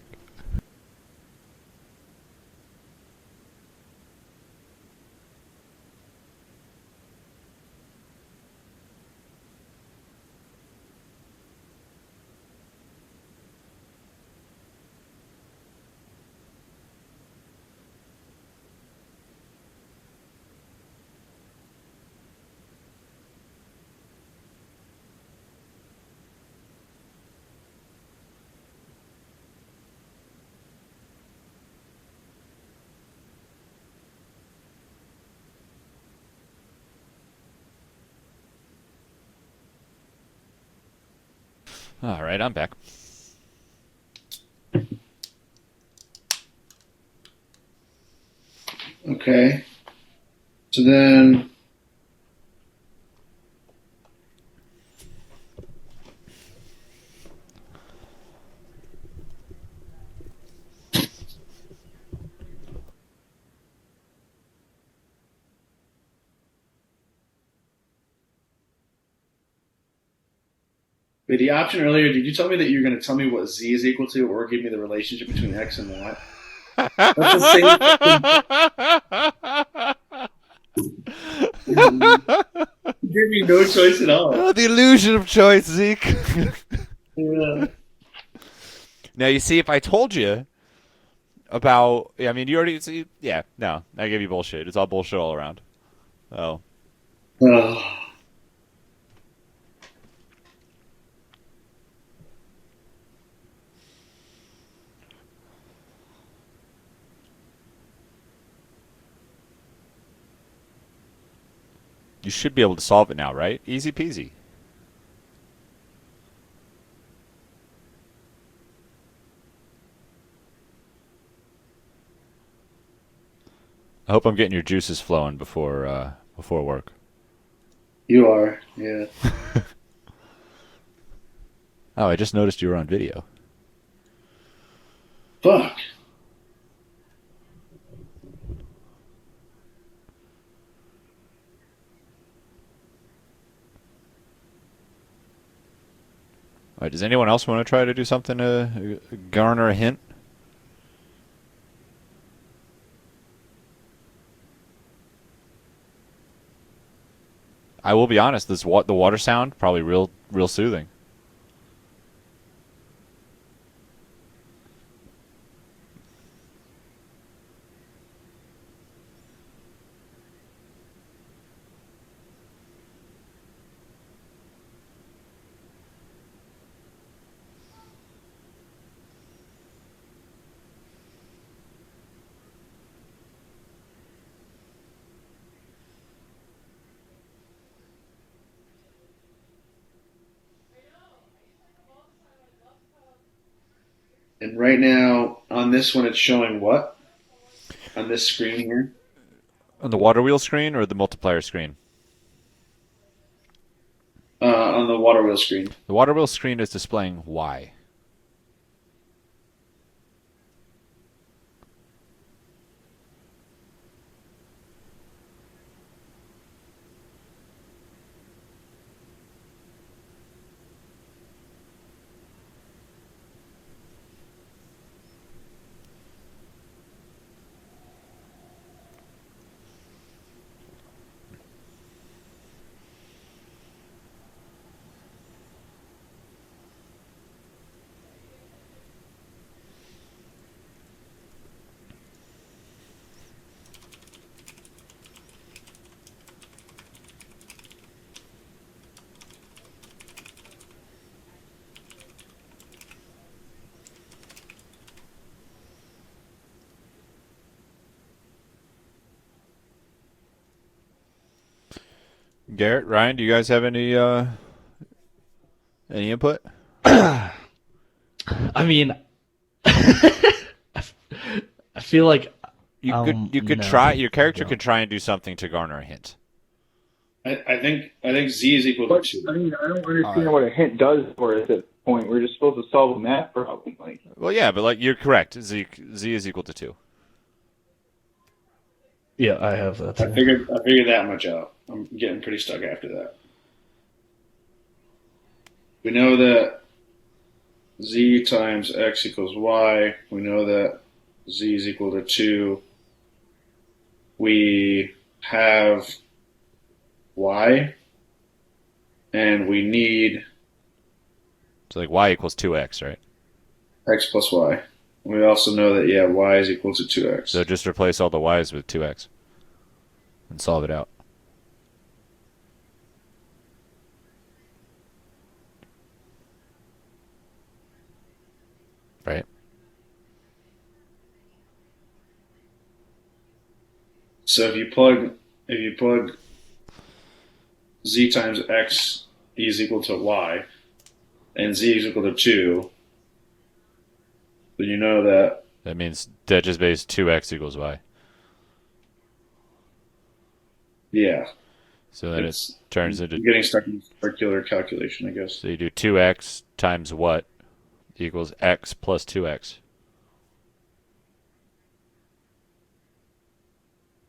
All right, I'm back. Okay. So then wait, the option earlier, did you tell me that you're going to tell me what z is equal to or give me the relationship between x and y? That's the same. You gave me no choice at all. Oh, the illusion of choice, Zeke. Yeah. Now, you see, if I told you about... I mean, you already... See, yeah, no, I gave you bullshit. It's all bullshit all around. Oh. Ugh. You should be able to solve it now, right? Easy peasy. I hope I'm getting your juices flowing before work. You are, yeah. Oh, I just noticed you were on video. Fuck. All right, does anyone else want to try to do something to garner a hint? I will be honest. The water sound probably real soothing. And right now, on this one, it's showing what? On this screen here? On the water wheel screen or the multiplier screen? On the water wheel screen. The water wheel screen is displaying Y. Garrett, Ryan, do you guys have any input? I mean, I feel like You could no. try. Your character No. could try and do something to garner a hint. I think Z is equal to But 2. I mean, I don't understand what a hint does for us at this point. We're just supposed to solve a math problem. Like, Well, yeah, but like you're correct. Z is equal to 2. Yeah, I have that. I Too. figured that much out. I'm getting pretty stuck after that. We know that Z times X equals Y. We know that Z is equal to 2. We have Y, and we need So like Y equals 2x, right? X plus Y. We also know that, yeah, Y is equal to 2X. So just replace all the Y's with 2x and solve it out. Right? So if you plug Z times X is equal to Y, and Z is equal to 2, then you know that, That means that just makes 2x equals Y. yeah, So then it turns you're into, getting stuck in circular calculation, I guess. so you do 2x times what equals x plus 2x.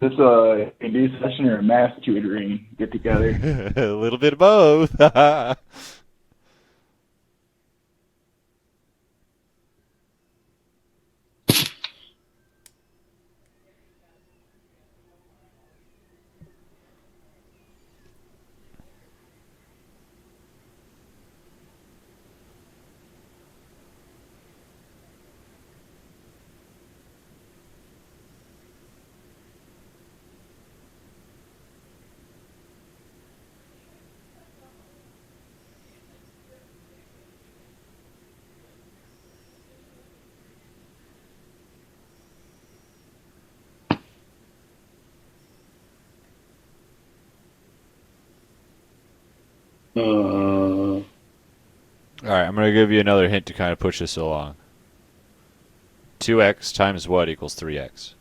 is this a new session or a math tutoring get together? A little bit of both. Uh, All right, I'm going to give you another hint to kind of push this along. 2x times what equals 3x?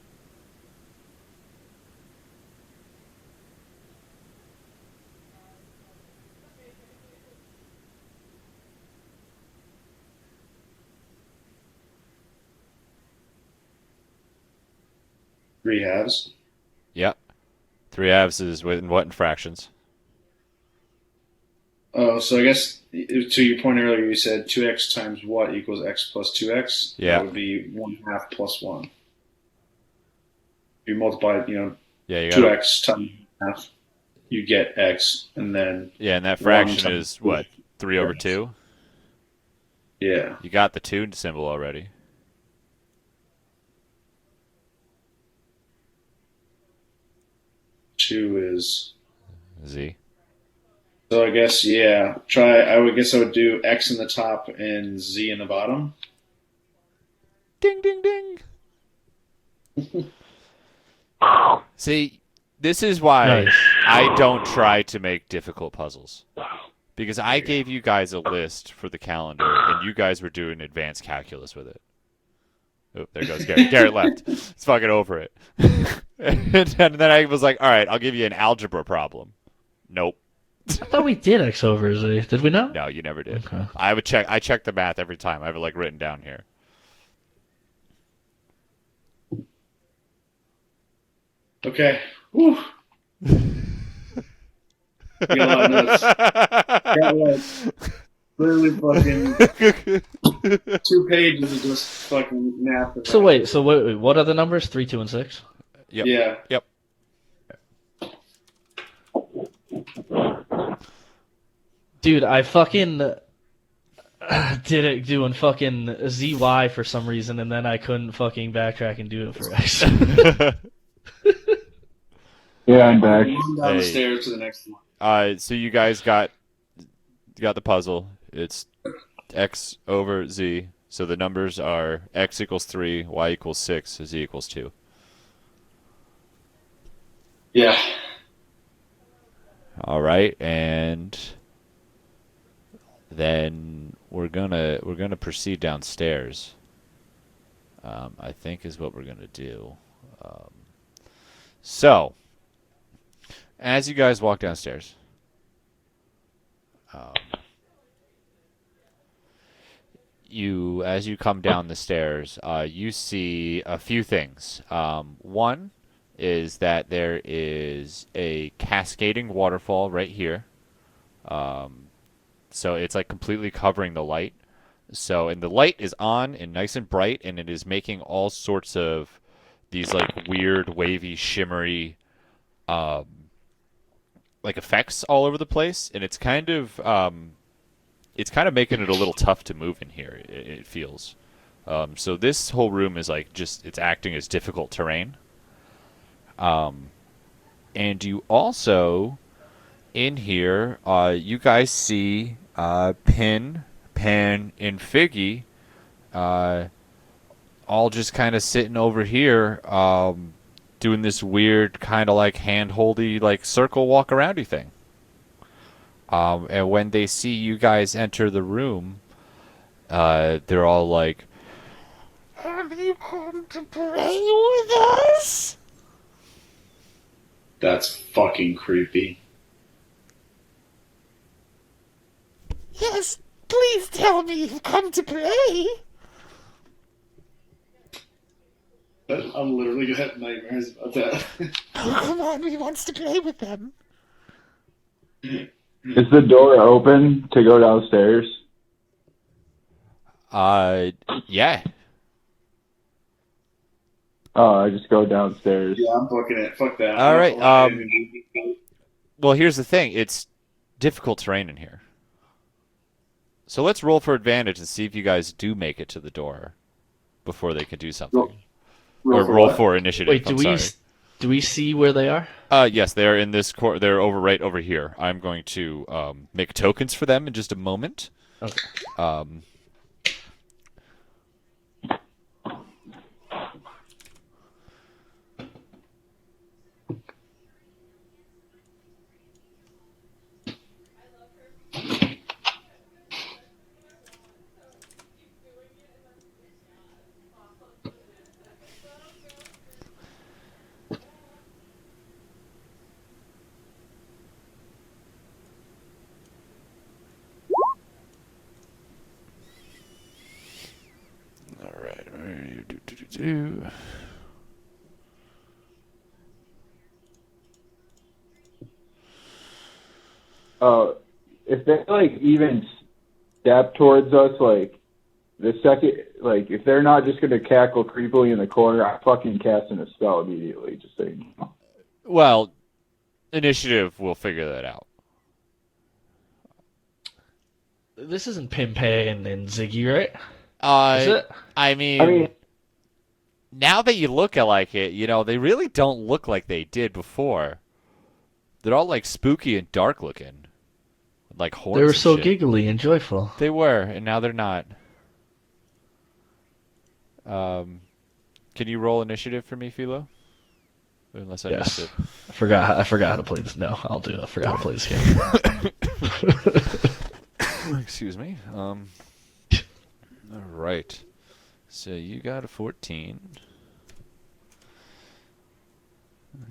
3 halves. Yep. 3 halves is in what in fractions? Oh, so I guess to your point earlier, you said 2x times what equals x plus 2x? Yeah. That would be 1/2 plus 1. You multiply, Yeah, you got 2x times half, you get x, and then Yeah, and that 1 fraction times is what? 3 over x. 2? Yeah. You got the 2 symbol already. Two is Z. so I guess yeah. I would do x in the top and z in the bottom. Ding, ding, ding. See, this is why Nice. I don't try to make difficult puzzles. Because I gave you guys a list for the calendar, and you guys were doing advanced calculus with it. Oh, there goes Garrett. Garrett left. It's fucking over it. And then I was like, all right, I'll give you an algebra problem. Nope. I thought we did X over Z. Did we not? No, you never did. Okay. I check the math every time. I have it like written down here. Okay. Whew. You got a lot of notes. Got like literally fucking 2 pages of just fucking math. So wait, what are the numbers? 3, 2, and 6? Yep. Yeah. Yep. Dude, I fucking did it doing fucking ZY for some reason, and then I couldn't fucking backtrack and do it for X. Yeah, I'm back. Going down the Hey. stairs to the next one. So you guys got the puzzle. It's x over z. So the numbers are x equals 3, y equals 6, z equals 2. Yeah. All right, and then we're gonna proceed downstairs. I think is what we're gonna do. So, as you guys walk downstairs, as you come down the stairs, you see a few things. One is that there is a cascading waterfall right here. So it's like completely covering the light. So, and the light is on and nice and bright, and it is making all sorts of these like weird, wavy, shimmery, like effects all over the place, and it's kind of making it a little tough to move in here. It feels. So this whole room is like it's acting as difficult terrain. And you also in here, you guys see Pin, Pan, and Figgy, all just kind of sitting over here, doing this weird kind of like hand-holdy, like circle walk aroundy thing. And when they see you guys enter the room, they're all like, "Have you come to play with us?" That's fucking creepy. Yes, please tell me you've come to play. I'm literally gonna have nightmares about that. Oh, come on, he wants to play with them. Is the door open to go downstairs? Yeah. Oh, I just go downstairs. Yeah, I'm booking it. Fuck that. All right, I don't know. Well, here's the thing. It's difficult terrain in here. So let's roll for advantage and see if you guys do make it to the door before they can do something. Roll what? for initiative. Wait, I'm sorry. do we see where they are? Yes, they're in this they're right over here. I'm going to make tokens for them in just a moment. Okay. All right. if they like even step towards us, like the second, like if they're not just gonna cackle creepily in the corner, I'm fucking casting a spell immediately. Just saying. Well, initiative will figure that out. This isn't Pimpay and Ziggy, right? Is Uh, it? I I mean, mean, now that you look at like it, they really don't look like they did before. They're all like spooky and dark looking, like horns. They were and so shit. giggly and joyful. They were, and now they're not. Can you roll initiative for me, Philo? Unless I missed Yes. it. I forgot how to play this. No, I'll do it. I forgot how to play this game. Excuse me. All right. So you got a 14.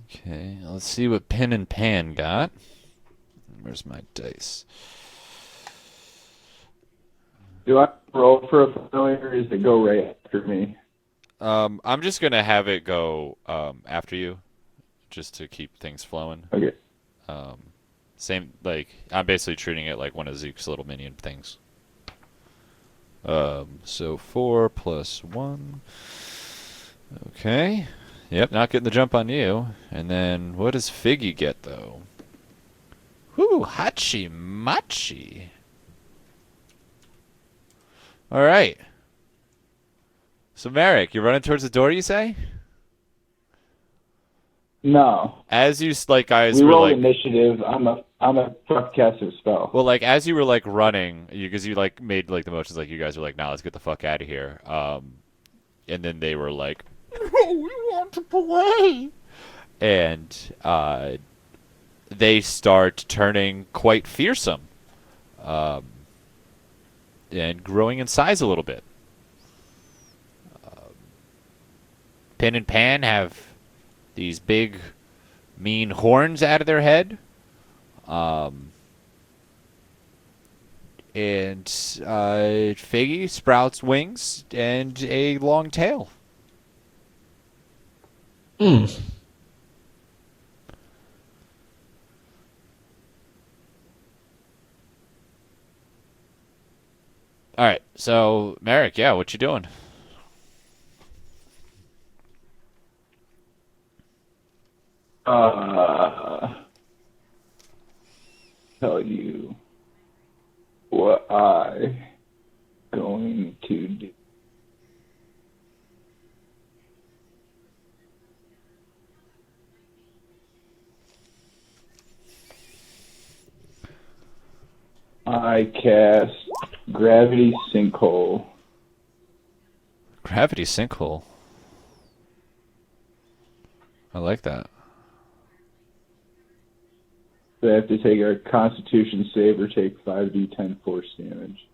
Okay, let's see what Pin and Pan got. Where's my dice? do I roll for a familiar, or does it go right after me? I'm just gonna have it go after you, just to keep things flowing. Okay. Same, like I'm basically treating it like one of Zeke's little minion things. So 4 plus 1. Okay. Yep, not getting the jump on you. And then what does Figgy get though? Whoo, Hachi Machi. All right. So Merrick, you're running towards the door, you say? No. As you guys We were roll like, initiative. I'm a fuck cast a spell. well, like as you were like running, because you like made like the motions, like you guys were like, nah, let's get the fuck out of here. And then they were like, no, we want to play. And they start turning quite fearsome, and growing in size a little bit. Pin and Pan have these big, mean horns out of their head. And Figgy sprouts wings and a long tail. Hmm. All right, so Merrick, yeah, what you doing? Tell you what I going to do. I cast Gravity Sinkhole. Gravity sinkhole. I like that. So I have to take a Constitution save or take 5d10 force damage.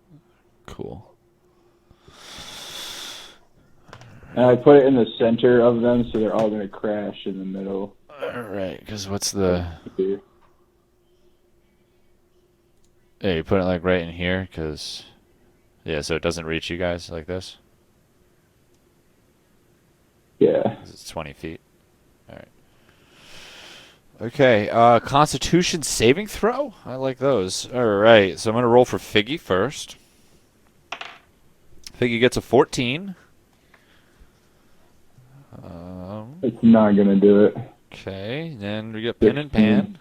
Cool. And I put it in the center of them, so they're all going to crash in the middle. All right, because what's the... Here. Yeah, you put it like right in here, because... Yeah, so it doesn't reach you guys like this? Yeah. 'Cause it's 20 feet. All right. Okay, Constitution saving throw? I like those. All right, so I'm going to roll for Figgy first. Figgy gets a 14. It's not going to do it. Okay, then we get Pin and Pan.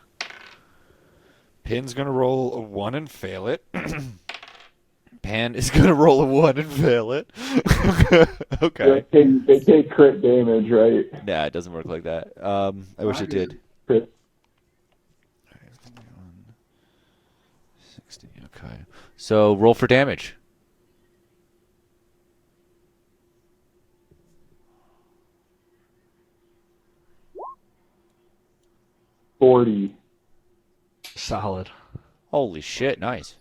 Pin's going to roll a 1 and fail it. Pan is going to roll a 1 and fail it. Okay. They take crit damage, right? Nah, it doesn't work like that. I wish it did. Crit. 60, okay. So roll for damage. 40. Solid. Holy shit, nice.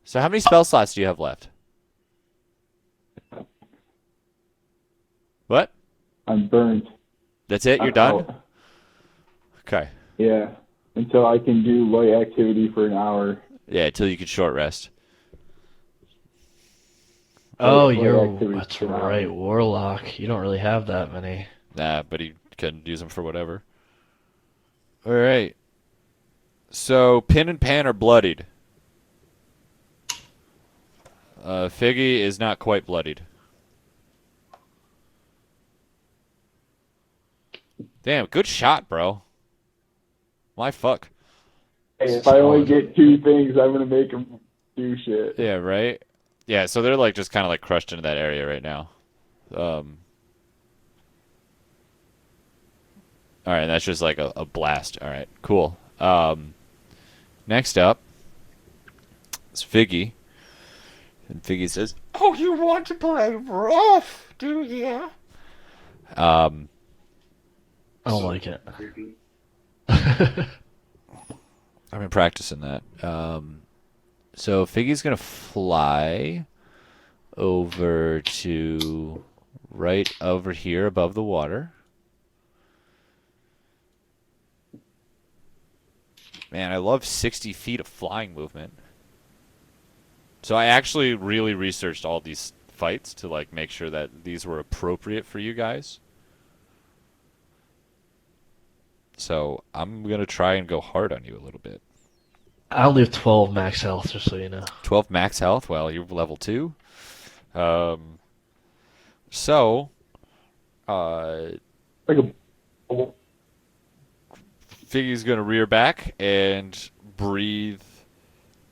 So how many spell slots do you have left? What? I'm burnt. That's it? You're I'm done? out. Okay. Yeah. Until I can do light activity for an hour. Yeah, until you can short rest. Oh, Light you're activity that's for an hour. right, Warlock. You don't really have that many. Nah, but he can use them for whatever. All right. So Pin and Pan are bloodied. Figgy is not quite bloodied. Damn, good shot, bro. My fuck. Hey, if I only get 2 things, I'm gonna make them do shit. Yeah, right? Yeah, so they're like just kind of like crushed into that area right now. All right, that's just like a blast. All right, cool. Next up is Figgy. And Figgy says, "Oh, you want to play rough, do you?" I don't like it. I've been practicing that. So Figgy's gonna fly over to right over here above the water. Man, I love 60 feet of flying movement. So I actually really researched all these fights to like make sure that these were appropriate for you guys. So I'm gonna try and go hard on you a little bit. I only have 12 max health, just so you know. 12 max health. Well, you're level 2. So, Like a Figgy's gonna rear back and breathe,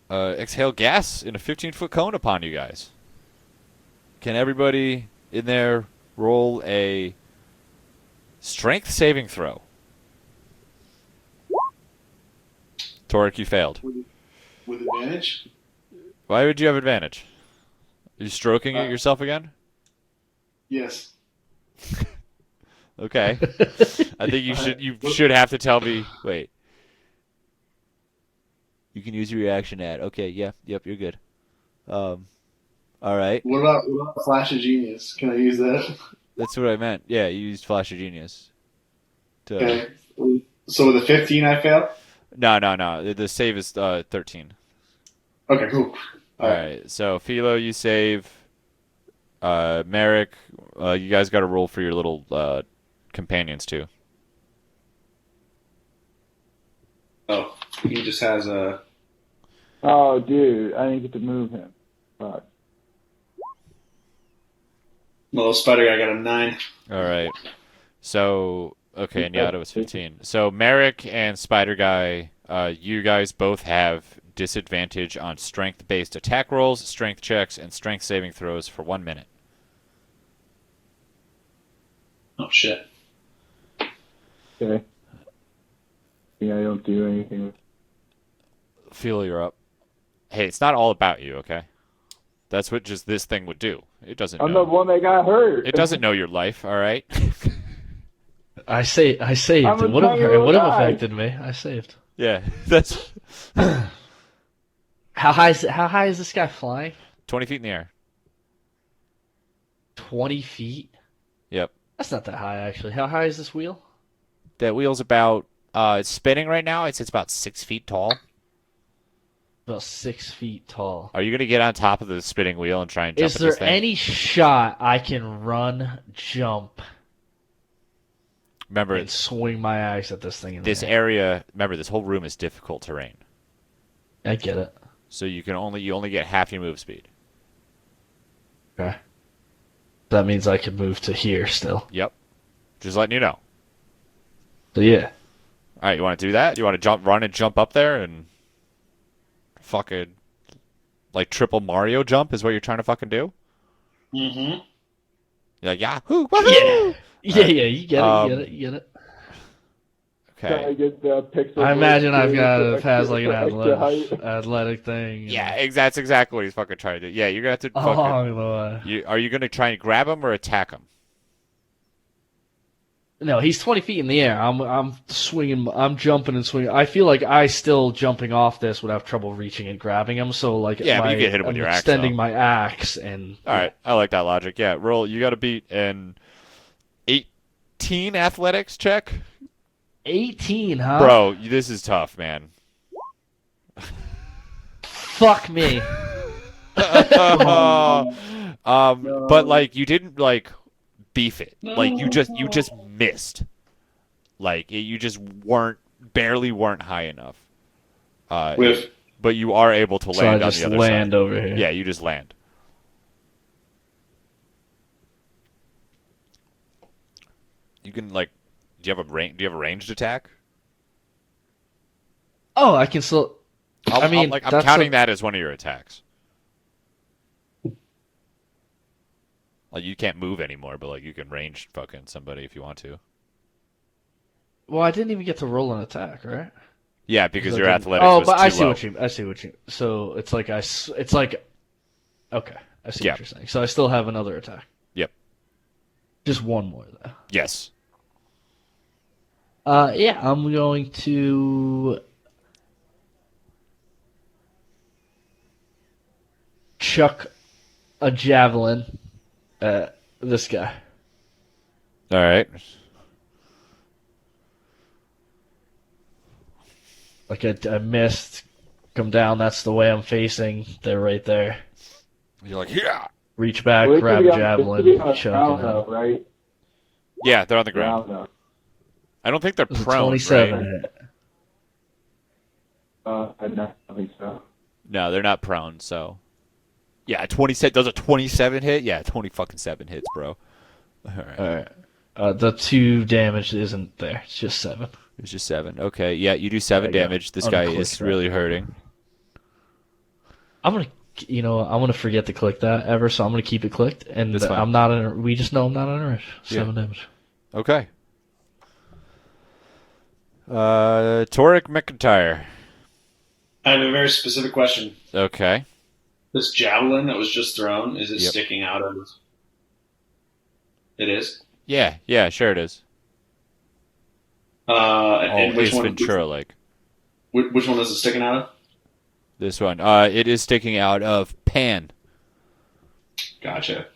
exhale gas in a 15-foot cone upon you guys. Can everybody in there roll a strength saving throw? Torek, you failed. With advantage? Why would you have advantage? Are you stroking it yourself again? Yes. Okay. I think you should have to tell me. Wait. You can use your reaction ad. Okay, yeah, yep, you're good. All right. What about Flash of Genius? Can I use that? That's what I meant. Yeah, you used Flash of Genius. Okay. So with a 15, I fail? No. The save is 13. Okay, cool. All right. So Philo, you save. Merrick, you guys got to roll for your little companions too. Oh, he just has a... Oh, dude, I didn't get to move him. Fuck. Little spider guy got a 9. All right. So okay, and Yada was 15. So Merrick and Spider Guy, you guys both have disadvantage on strength-based attack rolls, strength checks, and strength saving throws for 1 minute. Oh, shit. Okay. Yeah, I don't do anything. Philo, you're up. Hey, it's not all about you, okay? That's what just this thing would do. It doesn't I'm know. the one that got hurt. It doesn't know your life, all right? I saved. I'm a It would have 20-year-old guy. affected me. I saved. Yeah, that's How high is this guy flying? 20 feet in the air. 20 feet? Yep. That's not that high, actually. How high is this wheel? That wheel's about it's spinning right now. It's about 6 feet tall. About 6 feet tall. Are you gonna get on top of the spinning wheel and try and jump Is at there this thing? any shot I can run, jump, Remember, and swing my axe at this thing in this the air? area. Remember, this whole room is difficult terrain, I get it. so you only get half your move speed. Okay. That means I could move to here still. Yep. Just letting you know. So yeah. All right, you want to do that? You want to run and jump up there and fucking like triple Mario jump is what you're trying to fucking do? Mm-hmm. You're like, Yahoo! Woohoo! Yeah, you get it, you get it. Trying to Okay. get the pixel. I imagine I've got to it has like an extra height. athletic thing. Yeah, that's exactly what he's fucking trying to do. Yeah, you're gonna have to fucking. Along the way. Are you gonna try and grab him or attack him? No, he's 20 feet in the air. I'm swinging. I'm jumping and swinging. I feel like I still jumping off this would have trouble reaching and grabbing him. So like, Yeah, but you can hit him with I'm your axe, extending though. my axe and. All right, I like that logic. Yeah, roll. You got to beat an 18 athletics check, 18, huh? bro. This is tough, man. Fuck me. But like you didn't like beef it. Like you just missed. Like you just barely weren't high enough. With but you are able to So I land on just the other land side. over here. Yeah, you just land. You can like, do you have a range? Do you have a ranged attack? Oh, I can still. I mean, I'm that's counting that as one of your attacks. Like you can't move anymore, but like you can range fucking somebody if you want to. Well, I didn't even get to roll an attack, right? Yeah, because So I your didn't- athletics Oh, was but I too see low. what you. I see what you. So it's like It's like. Okay, I see Yeah. what you're saying. So I still have another attack. Yep. Just one more though. Yes. Yeah, I'm going to chuck a javelin at this guy. All right. Like I missed, come down. That's the way I'm facing. They're right there. You're like, yeah. Reach back, Well, grab a they could be javelin, on the chuck ground, it though, out. right? Yeah, they're on the ground. Ground, I don't think they're It was a prone, 27 right? hit. no, I think so. No, they're not prone. So, yeah, 27. Does a 27 hit? Yeah, 20 fucking 7 hits, bro. All right. All right. The 2 damage isn't there. It's just 7. It's just 7. Okay, yeah, you do 7 I got damage. This guy unclicked is that. really hurting. I'm gonna forget to click that ever, so I'm gonna keep it clicked. And That's fine. I'm not in. We just know I'm not in a rush. 7 damage. Okay. Torek McIntyre. I have a very specific question. Okay. This javelin that was just thrown, is it Yep. sticking out of? It is. Yeah, sure it is. And which Ace one? Ventura like. Which one is it sticking out of? This one. It is sticking out of Pan. Gotcha.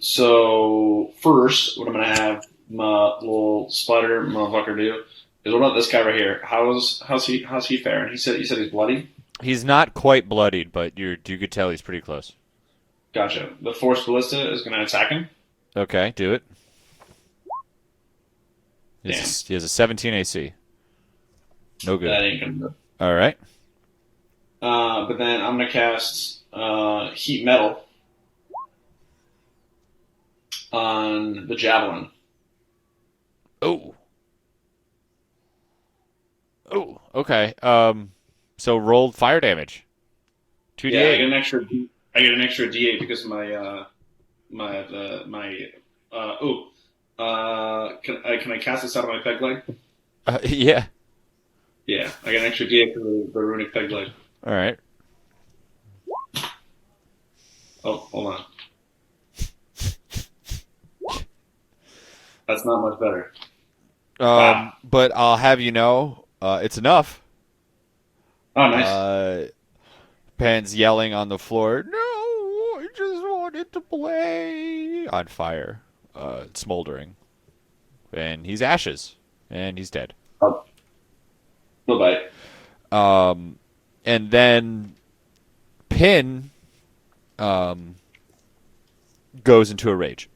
So first, what I'm gonna have my little spider motherfucker do is what about this guy right here? How's he faring? You said he's bloody. He's not quite bloodied, but you could tell he's pretty close. Gotcha. The force ballista is gonna attack him. Okay, do it. He has a 17 AC. No good. That ain't gonna do. All right. But then I'm gonna cast heat metal on the javelin. Oh. Oh, okay. So roll fire damage. 2d8. Yeah, I get an extra. I get an extra D8 because of can I cast this out of my peg leg? Yeah. Yeah, I get an extra D8 for the runic peg leg. All right. Oh, hold on. That's not much better. Wow. But I'll have you know, it's enough. Oh, nice. Pan's yelling on the floor. No, I just wanted to play. On fire, smoldering, and he's ashes, and he's dead. Bye-bye. And then Pin, goes into a rage.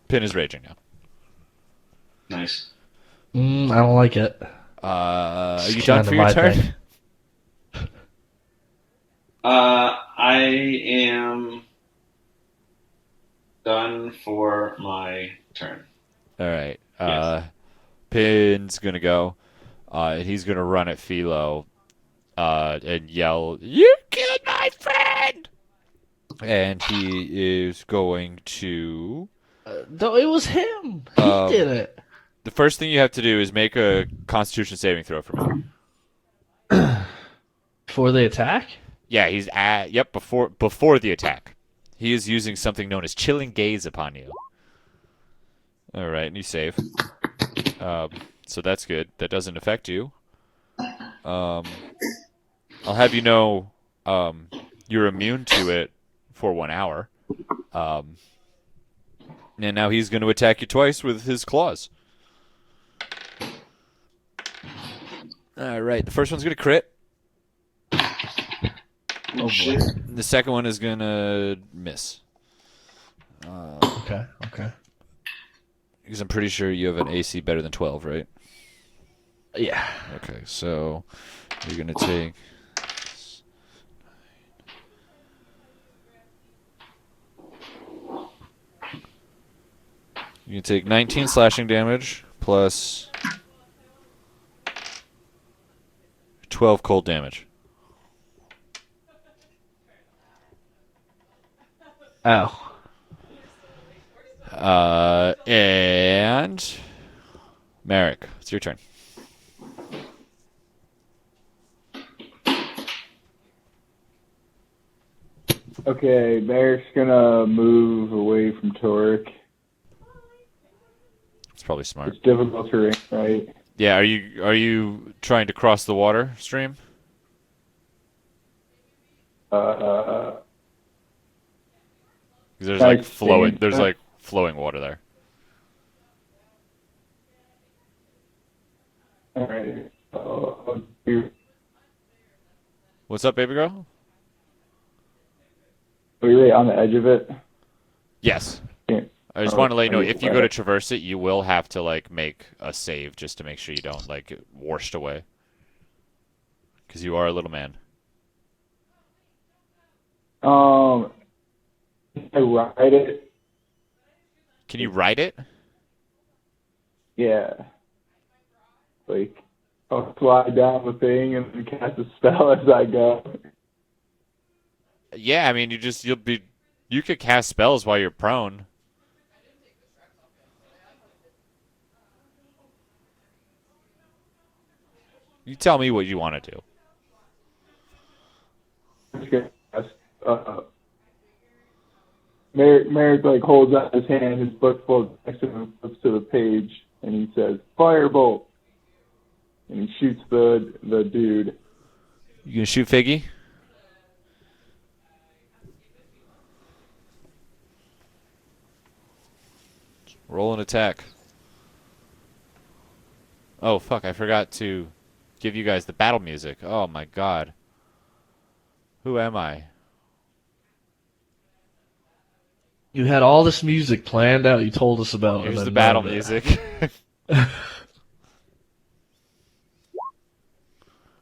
Pin is raging now. Nice. I don't like it. Are It's you done kinda for your my turn? thing. I am done for my turn. All right. Yes. Pin's gonna go. And he's gonna run at Philo, and yell, "You killed my friend!" And he is going to. No, it was him. He Um, did it. The first thing you have to do is make a Constitution saving throw for me. Before they attack? Yeah, he's before the attack. He is using something known as chilling gaze upon you. All right, and you save. So that's good. That doesn't affect you. I'll have you know, you're immune to it for 1 hour. And now he's going to attack you twice with his claws. All right, the first one's going to crit. Oh, shit. The second one is going to miss. Okay. Because I'm pretty sure you have an AC better than 12, right? Yeah. Okay, so you're gonna take. You can take 19 slashing damage plus 12 cold damage. Ow. And Merrick, it's your turn. Okay, Merrick's gonna move away from Torque. It's probably smart. It's difficult terrain, right? Yeah, are you trying to cross the water stream? Uh, 'Cause there's like nice flowing. stand. There's like flowing water there. All right. I'll do- What's up, baby girl? Are you right on the edge of it? Yes. Yeah. I just Oh, want to let you know are you- if you go to traverse it, you will have to like make a save just to make sure you don't like get washed away. Because you are a little man. I ride it. Can you ride it? Yeah. Like, I'll slide down the thing and then cast a spell as I go. Yeah, I mean you could cast spells while you're prone. You tell me what you want to do. Just gonna cast, Merrick like holds out his hand, his book folds next to him, flips to the page, and he says, "Firebolt!" And he shoots the dude. You gonna shoot Figgy? Roll an attack. Oh fuck, I forgot to give you guys the battle music. Oh my god. Who am I? You had all this music planned out you told us about. Here's and the then battle none of music. it.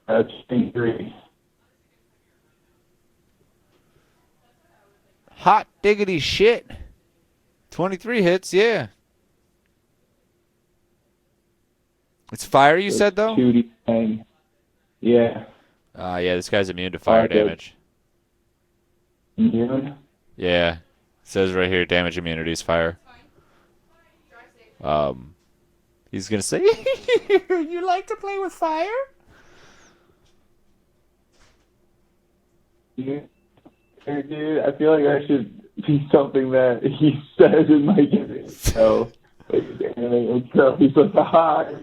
That's thing 3. Hot diggity shit. 23 hits, yeah. It's fire, you said, though? 2d10. Yeah. Yeah, this guy's immune to fire Okay. damage. Immune? Yeah. It says right here, damage immunity is fire. He's gonna say, you like to play with fire? Yeah. Hey, dude, I feel like that should be something that he says in like an intro. Like an anime intro. He's like, "Hi."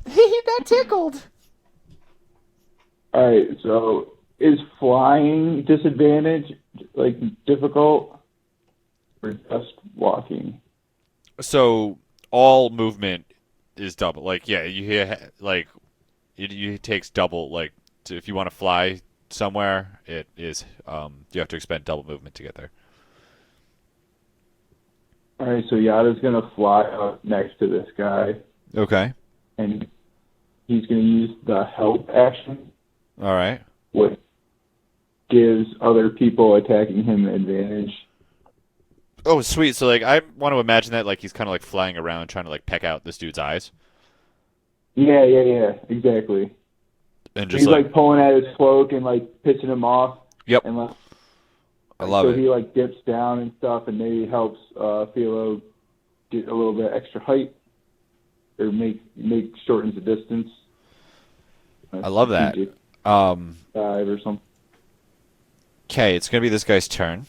He got tickled. Alright, so is flying disadvantage like difficult? Or just walking? So, all movement is double. Like, yeah, like, it takes double, like, if you want to fly somewhere, it is, you have to expend double movement to get there. Alright, so Yada's gonna fly up next to this guy, Okay. and he's gonna use the help action, All right. which gives other people attacking him advantage. Oh, sweet. So, like, I want to imagine that, like, he's kind of, like, flying around trying to, like, peck out this dude's eyes. Yeah, exactly. And just, He's like pulling at his cloak and like pitching him off. Yep. And like, I love so it. he like dips down and stuff, and maybe helps Philo get a little bit extra height, or make shortens the distance. I love that. Strategic Um, dive or something. Okay, it's going to be this guy's turn.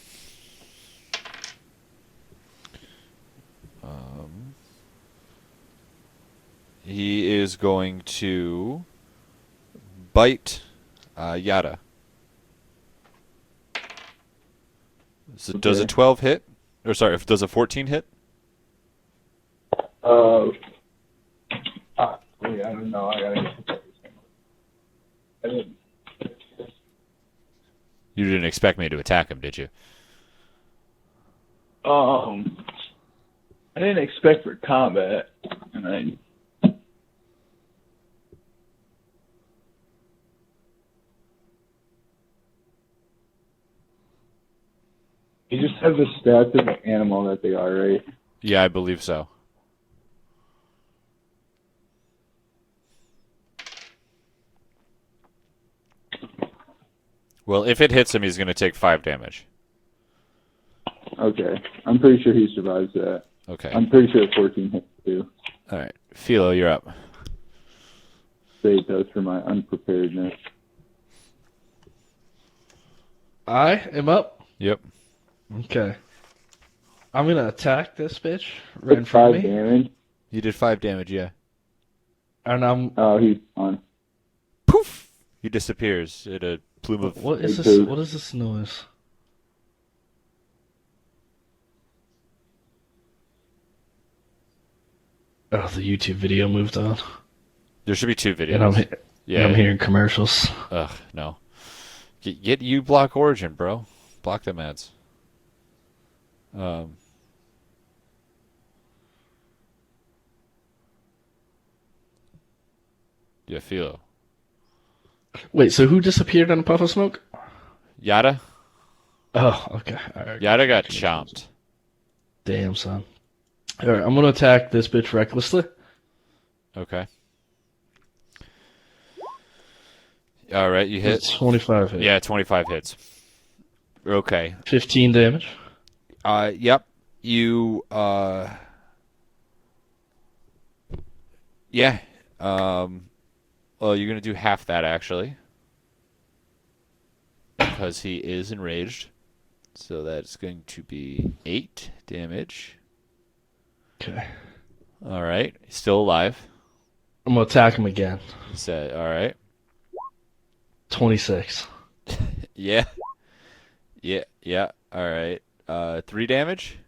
He is going to bite Yada. So does a Okay. 12 hit? Or sorry, does a 14 hit? Wait, I don't know. I gotta. I didn't. You didn't expect me to attack him, did you? I didn't expect for combat, and I You just have the stats of the animal that they are, right? Yeah, I believe so. Well, if it hits him, he's going to take 5 damage. Okay. I'm pretty sure he survives that. Okay. I'm pretty sure 14 hits too. All right. Philo, you're up. Say it does for my unpreparedness. I am up. Yep. Okay. I'm gonna attack this bitch right in Took front 5 of me, damage. You did 5 damage, yeah. and I'm. Oh, he's on. Poof! He disappears in a plume of... What is Big this? poop. What is this noise? Oh, the YouTube video moved on, There should be 2 videos. and I'm yeah. I'm hearing commercials. Ugh, no. Get you block Origin, bro. Block them ads. Yeah, Philo. Wait, so who disappeared on a puff of smoke? Yada? Oh, okay. All right. Yada got chomped. Damn, son. All right, I'm gonna attack this bitch recklessly. Okay. All right, you hit. It's 25 hit. Yeah, 25 hits. Okay. 15 damage. Yep. You, yeah. Well, you're gonna do half that, actually. Because he is enraged. So that's going to be 8 damage. Okay. All right. Still alive. I'm gonna attack him again. Said, all right. 26. Yeah. Yeah. All right. 3 damage?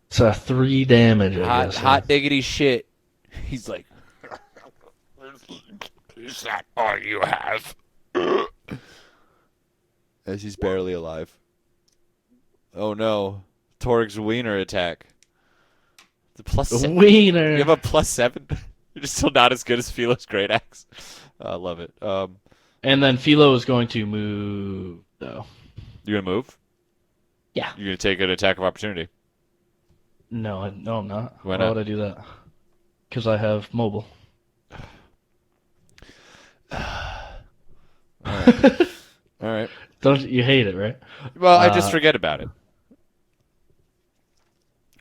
So 3 damage, I guess. Hot diggity shit. He's like, is that all you have? As he's barely alive. Oh no. Torg's wiener attack. The plus Wiener. You have a +7? You're still not as good as Philo's Great Axe. I love it. And then Philo is going to move, though. You gonna move? Yeah. You're gonna take an attack of opportunity. No, I'm not. Why Why not? would I do that? Because I have mobile. All right. Don't you hate it, right? Well, I just forget about it.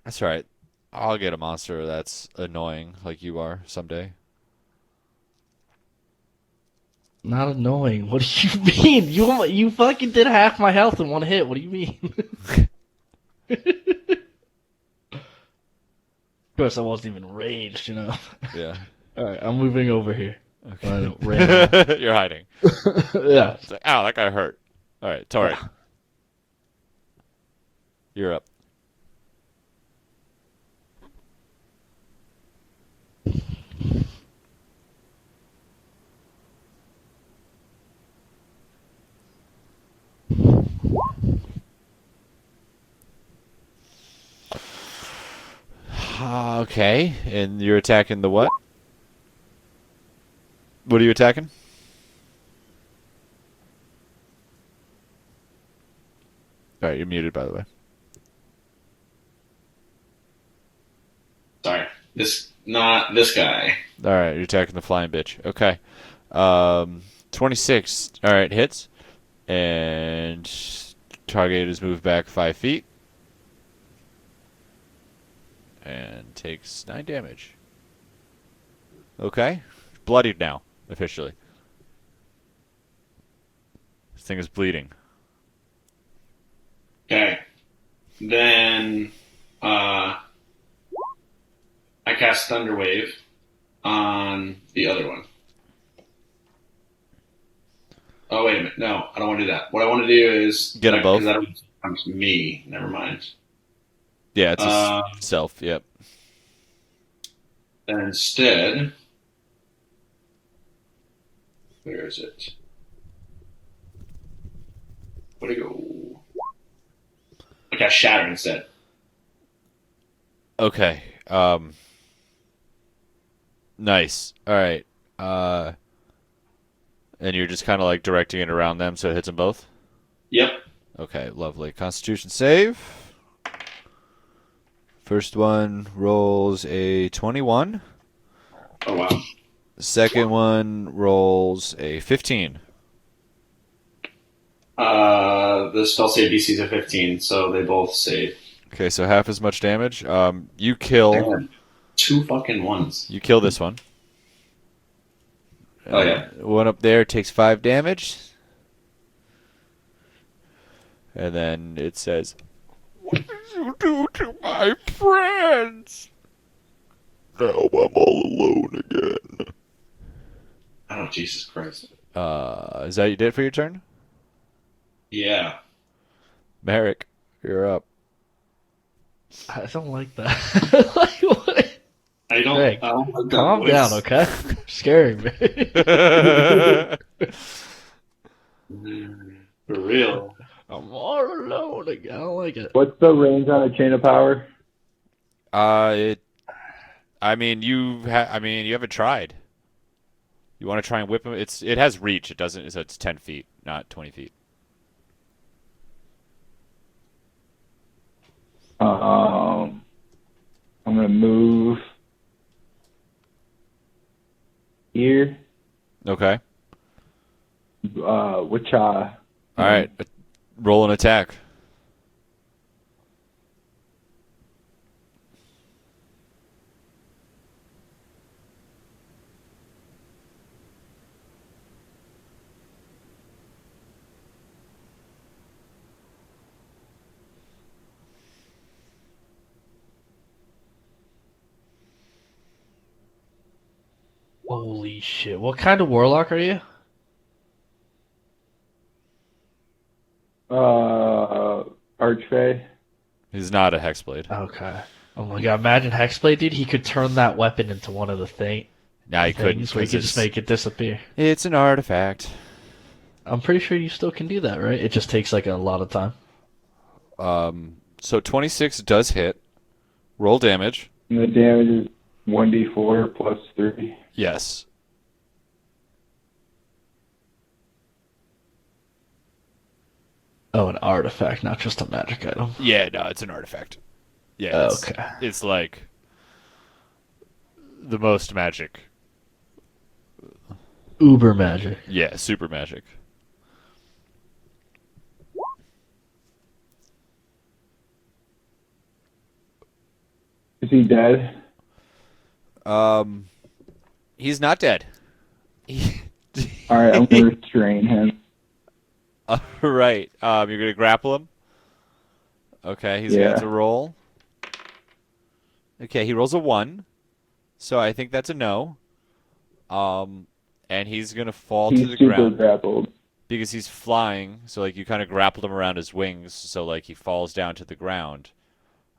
That's all right. I'll get a monster that's annoying like you are someday. Not annoying. What do you mean? You fucking did half my health in one hit. What do you mean? Of course, I wasn't even raged, you know. Yeah. All right, I'm moving over here. Okay. You're hiding. Yeah. It's like, ow, that guy hurt. All right, Tori. You're up. Okay, and you're attacking the what? What are you attacking? All right, you're muted, by the way. Sorry, not this guy. All right, you're attacking the flying bitch. Okay. 26. All right, hits. And target is moved back 5 feet. And takes 9 damage. Okay. Bloodied now, officially. This thing is bleeding. Okay. Then I cast Thunder Wave on the other one. Oh, wait a minute. No, I don't want to do that. What I want to do is... Get them both? That becomes me. Never mind. Yeah, it's self, yep. And instead... Where is it? Where'd it go? I cast Shatter instead. Okay. Nice. All right. And you're just kind of like directing it around them so it hits them both? Yep. Okay, lovely. Constitution save. First one rolls a 21. Oh wow. The second one rolls a 15. The spell save DC is a 15, so they both save. Okay, so half as much damage. You kill. Damn. 2 fucking ones. You kill this one. Oh yeah. One up there takes 5 damage. And then it says, "What did you do to my friends?" Now I'm all alone again. Oh Jesus Christ. Is that you did for your turn? Yeah. Merrick, you're up. I don't like that. Like, what? I don't. Greg, I don't like that calm voice. down, okay? Scaring me. For real. I'm all alone again. I don't like it. What's the range on a chain of power? I mean, you haven't tried. You want to try and whip him? It has reach. It doesn't. So it's 10 feet, not 20 feet. I'm gonna move here. Okay. Which All right. Roll an attack. Holy shit. What kind of warlock are you? Archfey. He's not a hexblade. Okay. Oh my god, imagine Hexblade, dude. He could turn that weapon into one of the Now he couldn't. things where he could just make it disappear. It's an artifact. I'm pretty sure you still can do that, right? It just takes like a lot of time. So 26 does hit. Roll damage. And the damage is 1d4 plus 3. Yes. Oh, an artifact, not just a magic item. Yeah, no, it's an artifact. Yeah. Okay. It's like the most magic. Uber magic. Yeah, super magic. Is he dead? He's not dead. Alright, I'm gonna restrain him. Right. You're gonna grapple him. Okay, he's gonna have to roll. Okay, he rolls a 1, so I think that's a no. And he's gonna fall to He's the super ground grappled. because he's flying. So like you kind of grappled him around his wings, so like he falls down to the ground.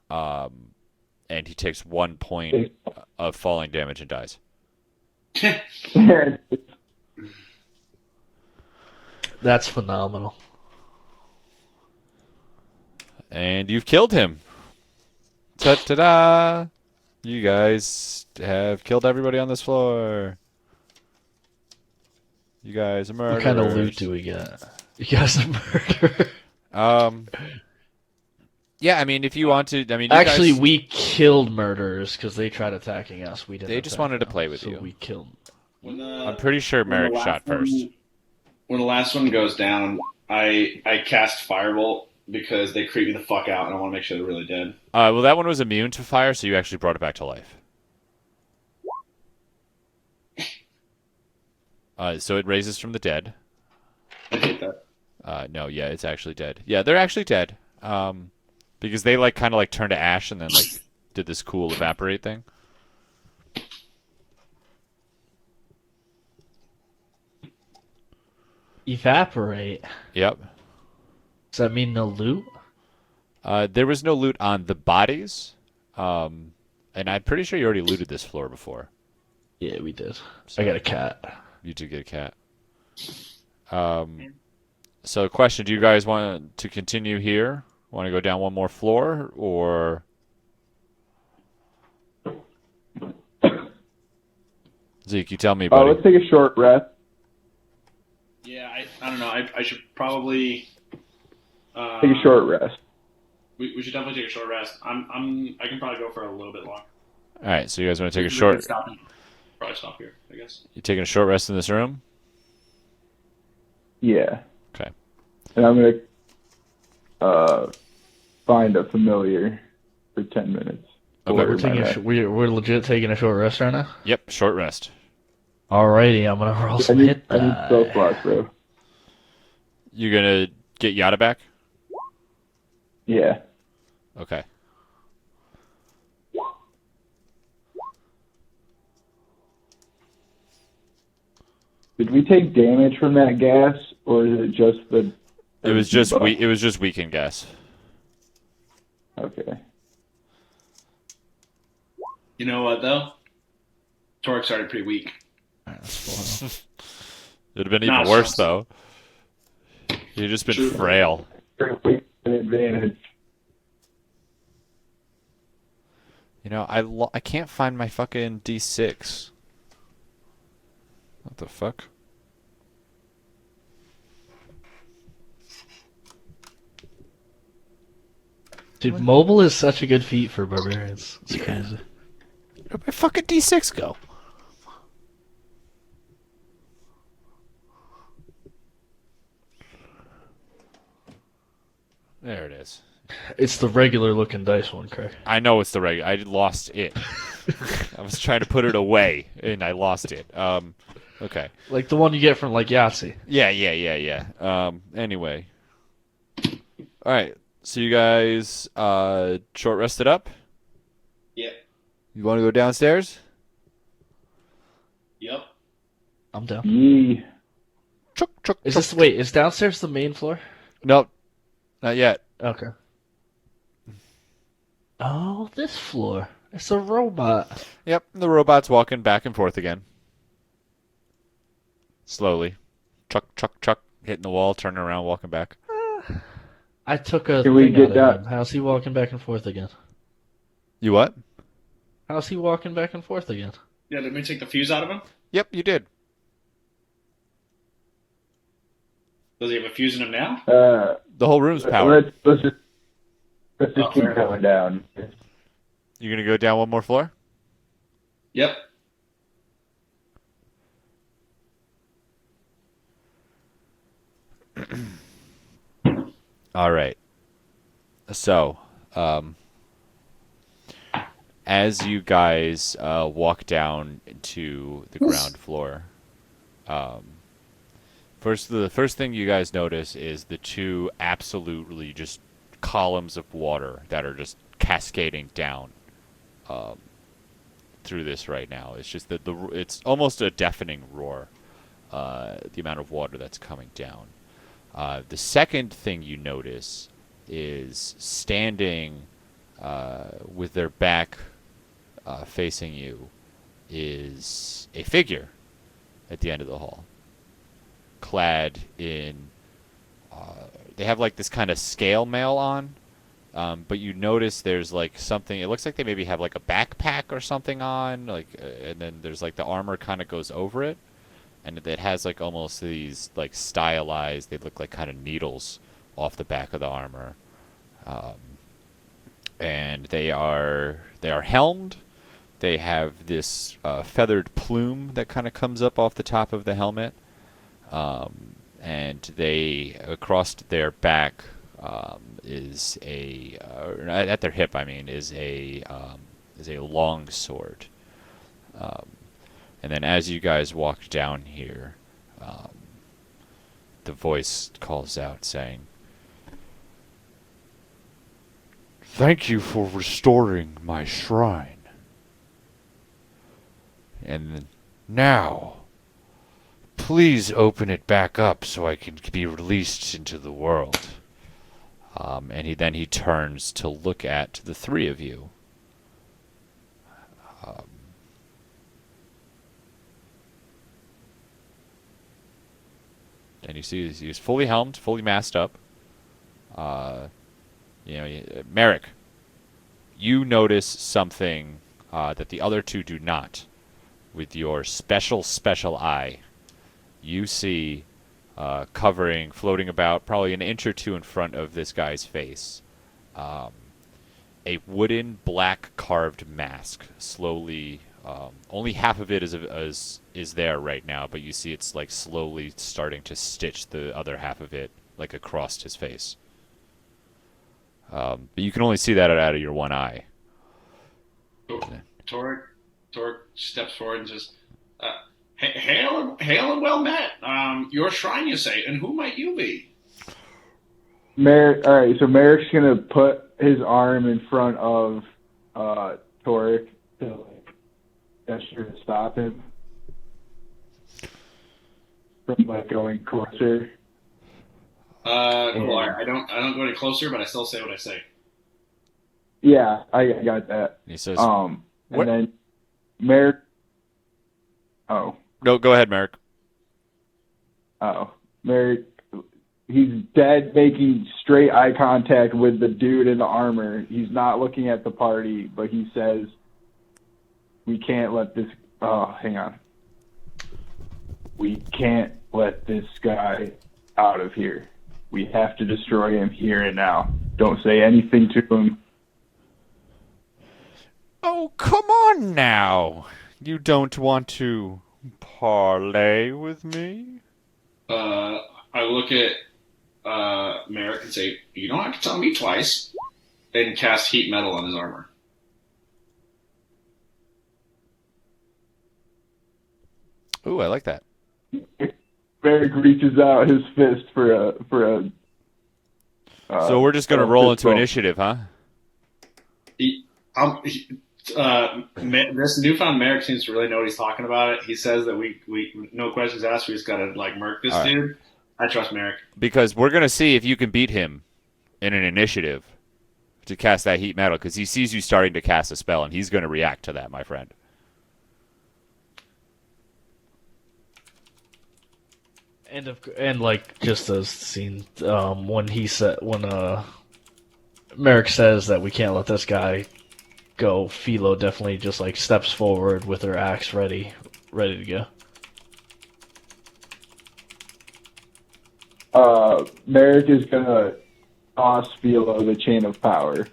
And he takes 1 point of falling damage and dies. That's phenomenal. And you've killed him. Ta-da! You guys have killed everybody on this floor. You guys are murderers. What kind of loot do we get? You guys are murderers. Yeah, I mean, if you want to, I mean, you Actually, guys, we killed murderers because they tried attacking us. We didn't. They just attack wanted to them, play with so you. We killed. I'm pretty sure Merrick shot first. When the last one goes down, I cast Firebolt because they creep me the fuck out, and I want to make sure they're really dead. Well, that one was immune to fire, so you actually brought it back to life. So it raises from the dead. I hate that. No, yeah, it's actually dead. Yeah, they're actually dead. Because they like kind of like turned to ash and then like did this cool evaporate thing. Evaporate. Yep. Does that mean no loot? There was no loot on the bodies. And I'm pretty sure you already looted this floor before. Yeah, we did. So I got a cat. You did get a cat. So question, do you guys want to continue here? Want to go down one more floor, or Zeke, you tell me, buddy. Let's take a short rest. Yeah, I don't know. I should probably Take a short rest. We should definitely take a short rest. I can probably go for a little bit longer. All right, so you guys want to take a We short? could stop. Probably stop here, I guess. You taking a short rest in this room? Yeah. Okay. And I'm gonna find a familiar for 10 minutes. Okay. We're we're legit taking a short rest right now. Yep, short rest. Alrighty, I'm gonna roll some hit I need die. spell slots, bro. You gonna get Yada back? Yeah. Okay. Did we take damage from that gas, or is it just the? It was just buff? It was just weakened gas. Okay. You know what though? Torque started pretty weak. It'd have been even Not worse so. though. You've just been True. frail. An advantage. You know, I can't find my fucking D6. What the fuck? Dude, mobile is such a good feat for barbarians. It's crazy. Where'd my fucking D6 go? There it is. It's the regular looking dice one, Craig. I know it's the regular. I lost it. I was trying to put it away, and I lost it. Okay. Like the one you get from like Yahtzee. Yeah. Anyway. All right. So you guys short rested up? Yep. You want to go downstairs? Yep. I'm down. Yee. Chuck. Is downstairs the main floor? Nope. Not yet. Okay. Oh, this floor. It's a robot. Yep. The robot's walking back and forth again. Slowly. Chuck. Hitting the wall, turning around, walking back. I took a Can we thing get out that- of him. How's he walking back and forth again? You what? How's he walking back and forth again? Yeah, did we take the fuse out of him? Yep, you did. Does he have a fuse in him now? The whole room's powered. Let's just Oh, keep fair. going down. You gonna go down one more floor? Yep. All right. So, as you guys walk down to the ground floor, the first thing you guys notice is the two absolutely just columns of water that are just cascading down through this right now. It's just that it's almost a deafening roar, the amount of water that's coming down. The second thing you notice is standing with their back facing you is a figure at the end of the hall, clad in they have like this kind of scale mail on, but you notice there's like something, it looks like they maybe have like a backpack or something on, like and then there's like the armor kind of goes over it, and it has like almost these like stylized, they look like kind of needles off the back of the armor, and they are helmed. They have this feathered plume that kind of comes up off the top of the helmet, and they across their back is at their hip, I mean, is a long sword. And then as you guys walk down here, the voice calls out saying, "Thank you for restoring my shrine. And now, please open it back up so I can be released into the world." And he turns to look at the three of you. And you see he's fully helmed, fully masked up. Merrick, you notice something that the other two do not. With your special eye, you see covering, floating about, probably an inch or two in front of this guy's face. A wooden black carved mask, slowly. Only half of it is there right now, but you see it's like slowly starting to stitch the other half of it like across his face. But you can only see that out of your one eye. Torek, Torek steps forward and says, hail and well met. Your shrine, you say, and who might you be? Merrick. All right, so Merrick's gonna put his arm in front of Torek to like gesture to stop him from like going closer. Cool. I don't go any closer, but I still say what I say. Yeah, I got that. He says, And "What?" then Merrick. Oh, No, go ahead, Merrick. Merrick. He's dead, making straight eye contact with the dude in the armor. He's not looking at the party, but he says, "We can't let this." Oh, hang on. We can't let this guy out of here. We have to destroy him here and now. Don't say anything to him. Oh, come on now. You don't want to parlay with me? I look at Merrick and say, "You don't have to tell me twice," and cast heat metal on his armor. Ooh, I like that. Merrick reaches out his fist for a. So we're just going to roll into initiative, huh? This newfound Merrick seems to really know what he's talking about. He says that we no questions asked. We just got to like murk this dude. I trust Merrick Because we're going to see if you can beat him in an initiative to cast that heat metal, because he sees you starting to cast a spell, and he's going to react to that, my friend. And like just as scene when Merrick says that we can't let this guy go, Philo definitely just like steps forward with her axe ready to go. Merrick is gonna toss Philo the chain of power.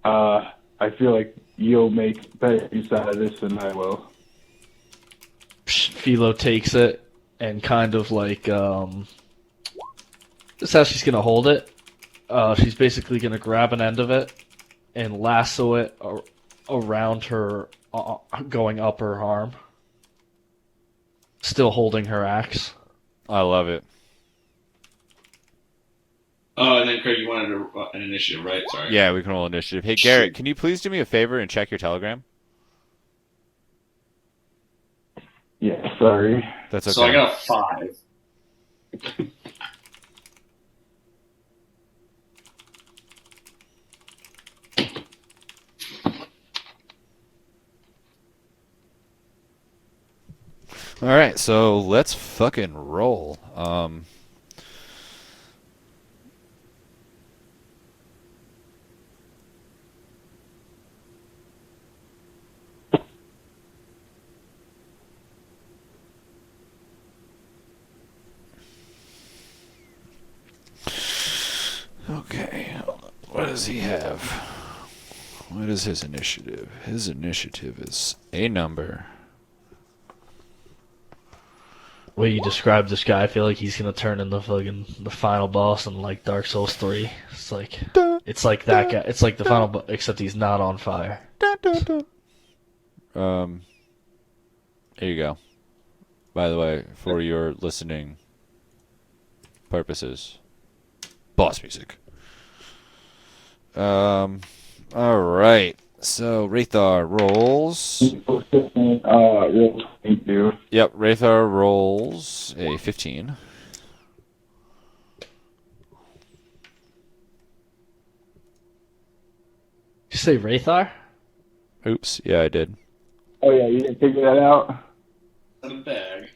I feel like you'll make better use out of this than I will. Philo takes it and kind of like this is how she's gonna hold it. She's basically gonna grab an end of it and lasso it around her, going up her arm, still holding her axe. I love it. Oh, and then Craig, you wanted an initiative, right? Sorry. Yeah, we can roll initiative. Hey, Garrett, can you please do me a favor and check your Telegram? Yeah, sorry. That's okay. So I got a 5. All right, so let's fucking roll. Okay, what does he have? What is his initiative? His initiative is a number. The way you describe this guy, I feel like he's gonna turn into the final boss in like Dark Souls 3. It's like that guy. It's like the final boss, except he's not on fire. Here you go. By the way, for your listening purposes, boss music. All right. So Rathar rolls. Roll 22. Yep, Rathar rolls a 15. Did you say Rathar? Oops, yeah, I did. Oh yeah, you didn't figure that out? The bag.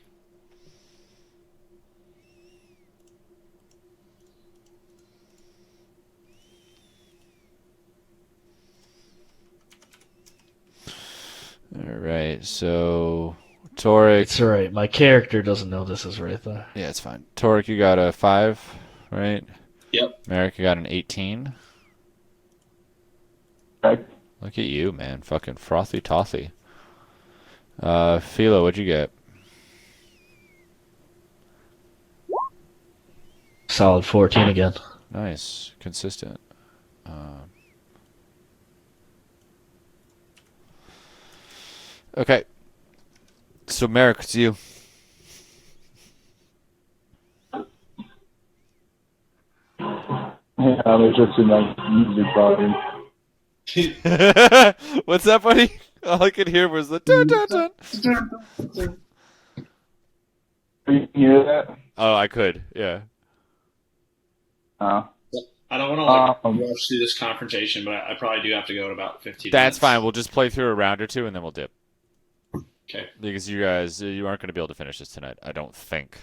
All right, so Torek. It's alright. My character doesn't know this is right though. Yeah, it's fine. Torek, you got a 5, right? Yep. Merrick, you got an 18. Correct. Look at you, man. Fucking frothy tothy. Philo, what'd you get? Solid 14 again. Nice. Consistent. Okay. So, Merrick, it's you. Yeah, there's just a nice music volume. What's that, buddy? All I could hear was the dun dun dun. You hear that? Oh, I could. Yeah. Oh. I don't want to Um, rush through this confrontation, but I probably do have to go in about 15 That's minutes. fine. We'll just play through a round or two and then we'll dip. Okay. Because you guys, you aren't going to be able to finish this tonight. I don't think.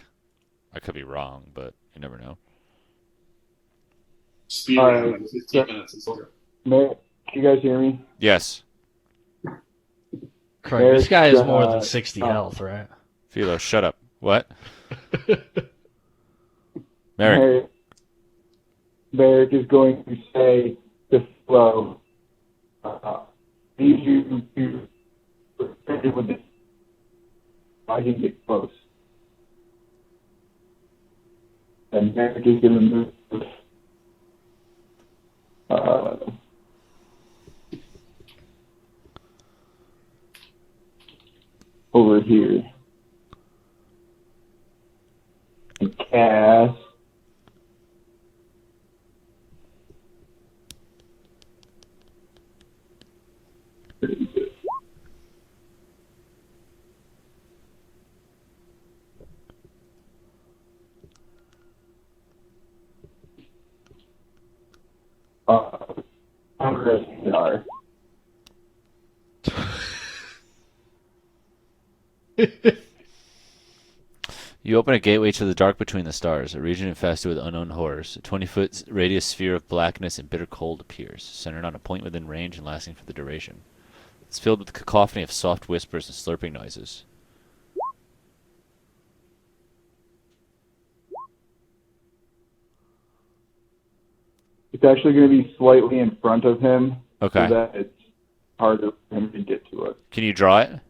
I could be wrong, but you never know. Speed All round, right. like 15 minutes is good. Can you guys hear me? Yes. Correct. This guy is There's, more than 60 health, right? Philo, shut up. What? Merrick. Merrick is going to say to Flo, need you to with this. I can get close. And Merrick is going to move over here and cast Congress star. You open a gateway to the dark between the stars, a region infested with unknown horrors. A 20-foot radius sphere of blackness and bitter cold appears, centered on a point within range and lasting for the duration. It's filled with a cacophony of soft whispers and slurping noises. It's actually going to be slightly in front of him, Okay. so that it's harder for him to get to us. Can you draw it?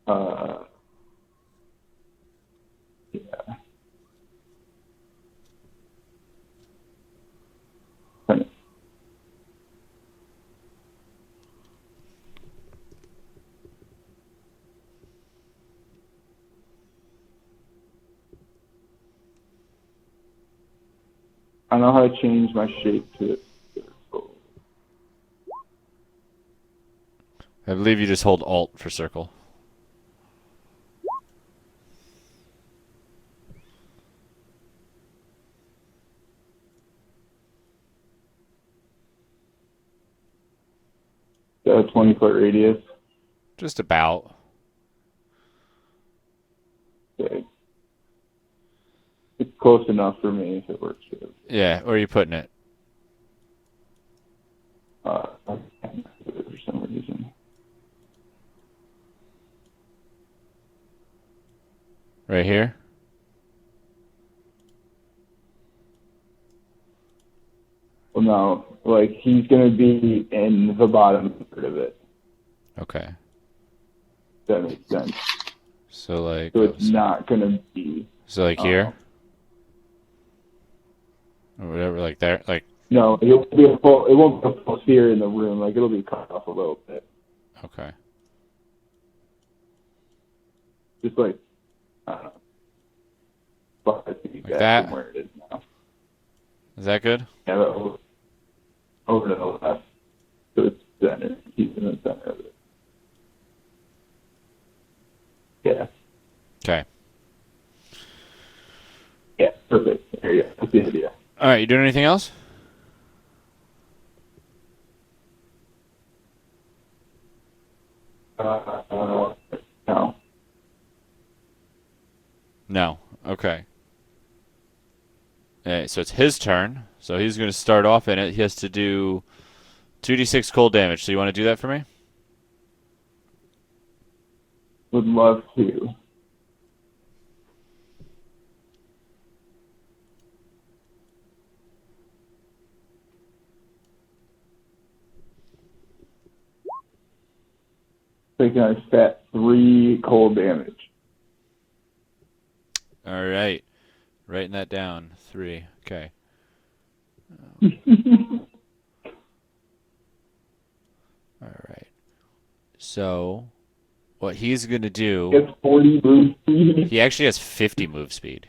Yeah. I know how to change my shape to it. I believe you just hold Alt for circle. A 20-foot radius. Just about. Okay. It's close enough for me if it works. Yeah, where are you putting it? I can't do it for some reason. Right here? Well, no, like he's gonna be in the bottom third of it. Okay. If that makes sense. So like So it's not gonna be. so like here? Or whatever, like there, like No, it won't be a full. It won't be a full sphere in the room. Like it'll be cut off a little bit, okay. just like I don't know. 5 feet Like back that? from where it is now. Is that good? Yeah, over to the left. So it's center. He's in the center of it. Yeah. Okay. Yeah. Perfect. There you go. That's the idea. All right, you doing anything else? No. No. Okay. So it's his turn. So he's going to start off in it. He has to do 2d6 cold damage. So you want to do that for me? Would love to. Taking a stat 3 cold damage. All right. Writing that down. 3. Okay. All right. So, what he's going to do... It's 40 move speed. He actually has 50 move speed.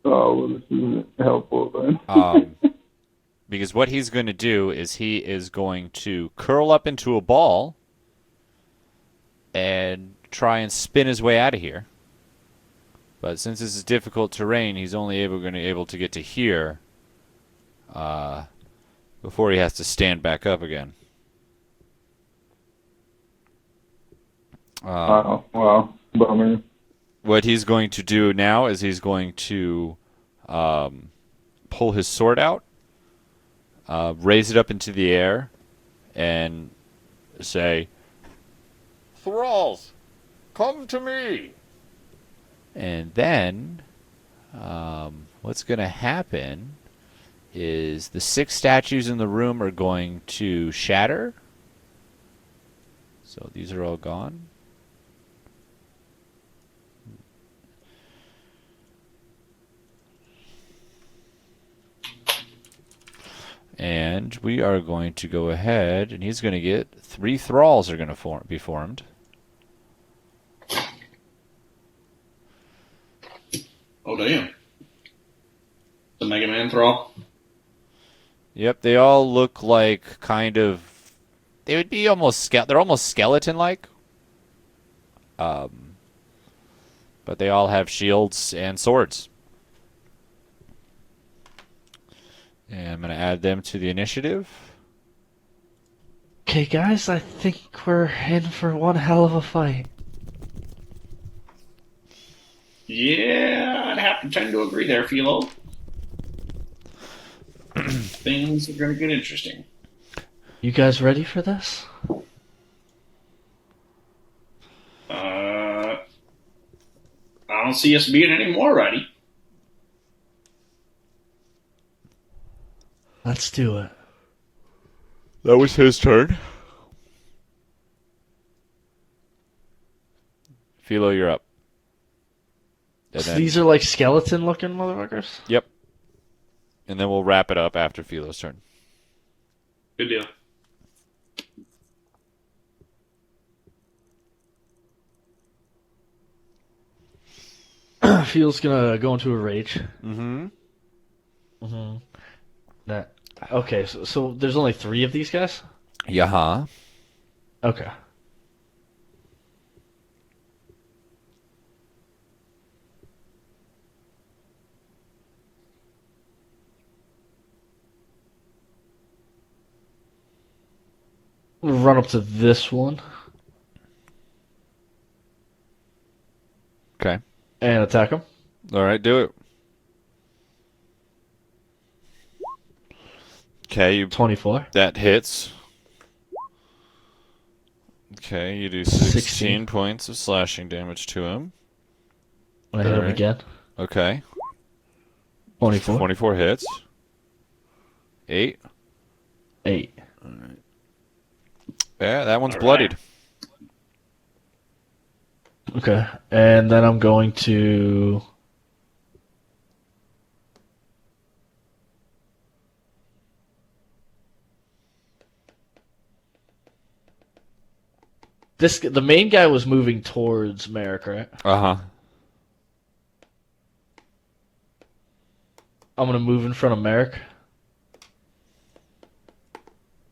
Oh, well, this isn't helpful then. Because what he's going to do is he is going to curl up into a ball and try and spin his way out of here. But since this is difficult terrain, he's only going to be able to get to here before he has to stand back up again. Oh, well, bummer. What he's going to do now is he's going to pull his sword out, raise it up into the air, and say, "Thralls, come to me!" And then what's going to happen is the 6 statues in the room are going to shatter. So these are all gone. And we are going to go ahead, and he's going to get 3 thralls are going to be formed. Oh, damn. The Mega Man Thrall? Yep, they all look like kind of... They would be almost... They're almost skeleton-like. But they all have shields and swords. And I'm going to add them to the initiative. Okay, guys, I think we're in for one hell of a fight. Yeah, I'd have to tend to agree there, Philo. Things are going to get interesting. You guys ready for this? I don't see us being any more ready. Let's do it. That was his turn. Philo, you're up. And So then, these are like skeleton-looking motherfuckers? yep. And then we'll wrap it up after Philo's turn. Good deal. Feels gonna go into a rage. Mm-hmm. Mm-hmm. That. Okay, so there's only 3 of these guys? Yeah. Okay. We'll run up to this one Okay. and attack him. All right, do it. Okay, 24. that hits. Okay, you do 16 points of slashing damage to him. I hit him Alright. again. Okay. 24. 24 hits. 8. 8. Yeah, that one's All bloodied. Okay, and then I'm going to... The main guy was moving towards Merrick, right? Uh-huh. I'm gonna move in front of Merrick.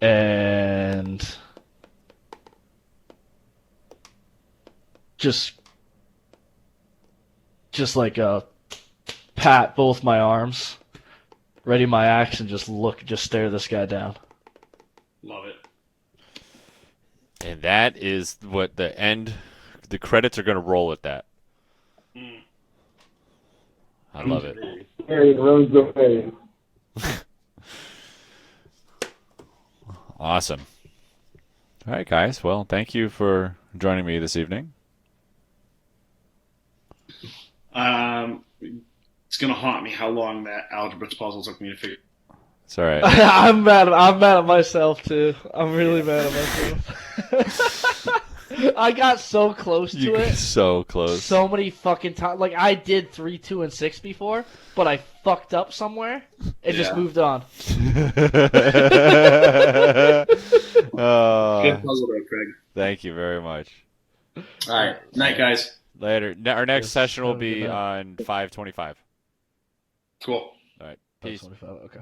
And just like pat both my arms, ready my axe, and just stare this guy down. Love it. And that is what the credits are going to roll at that. I love it. Harry runs away. Awesome. All right, guys. Well, thank you for joining me this evening. It's gonna haunt me how long that algebra puzzle took me to figure. It's all right. I'm mad. I'm mad at myself too. I'm really mad at myself. I got so close You to get it. so close. So many fucking times. Like, I did 3, 2, and 6 before, but I fucked up somewhere and just moved on. Good puzzle there, Craig. Thank you very much. All right, night, guys. Later. Our next Yes, session will have a good be night. on 5:25. Cool. All right. Peace. 25, okay.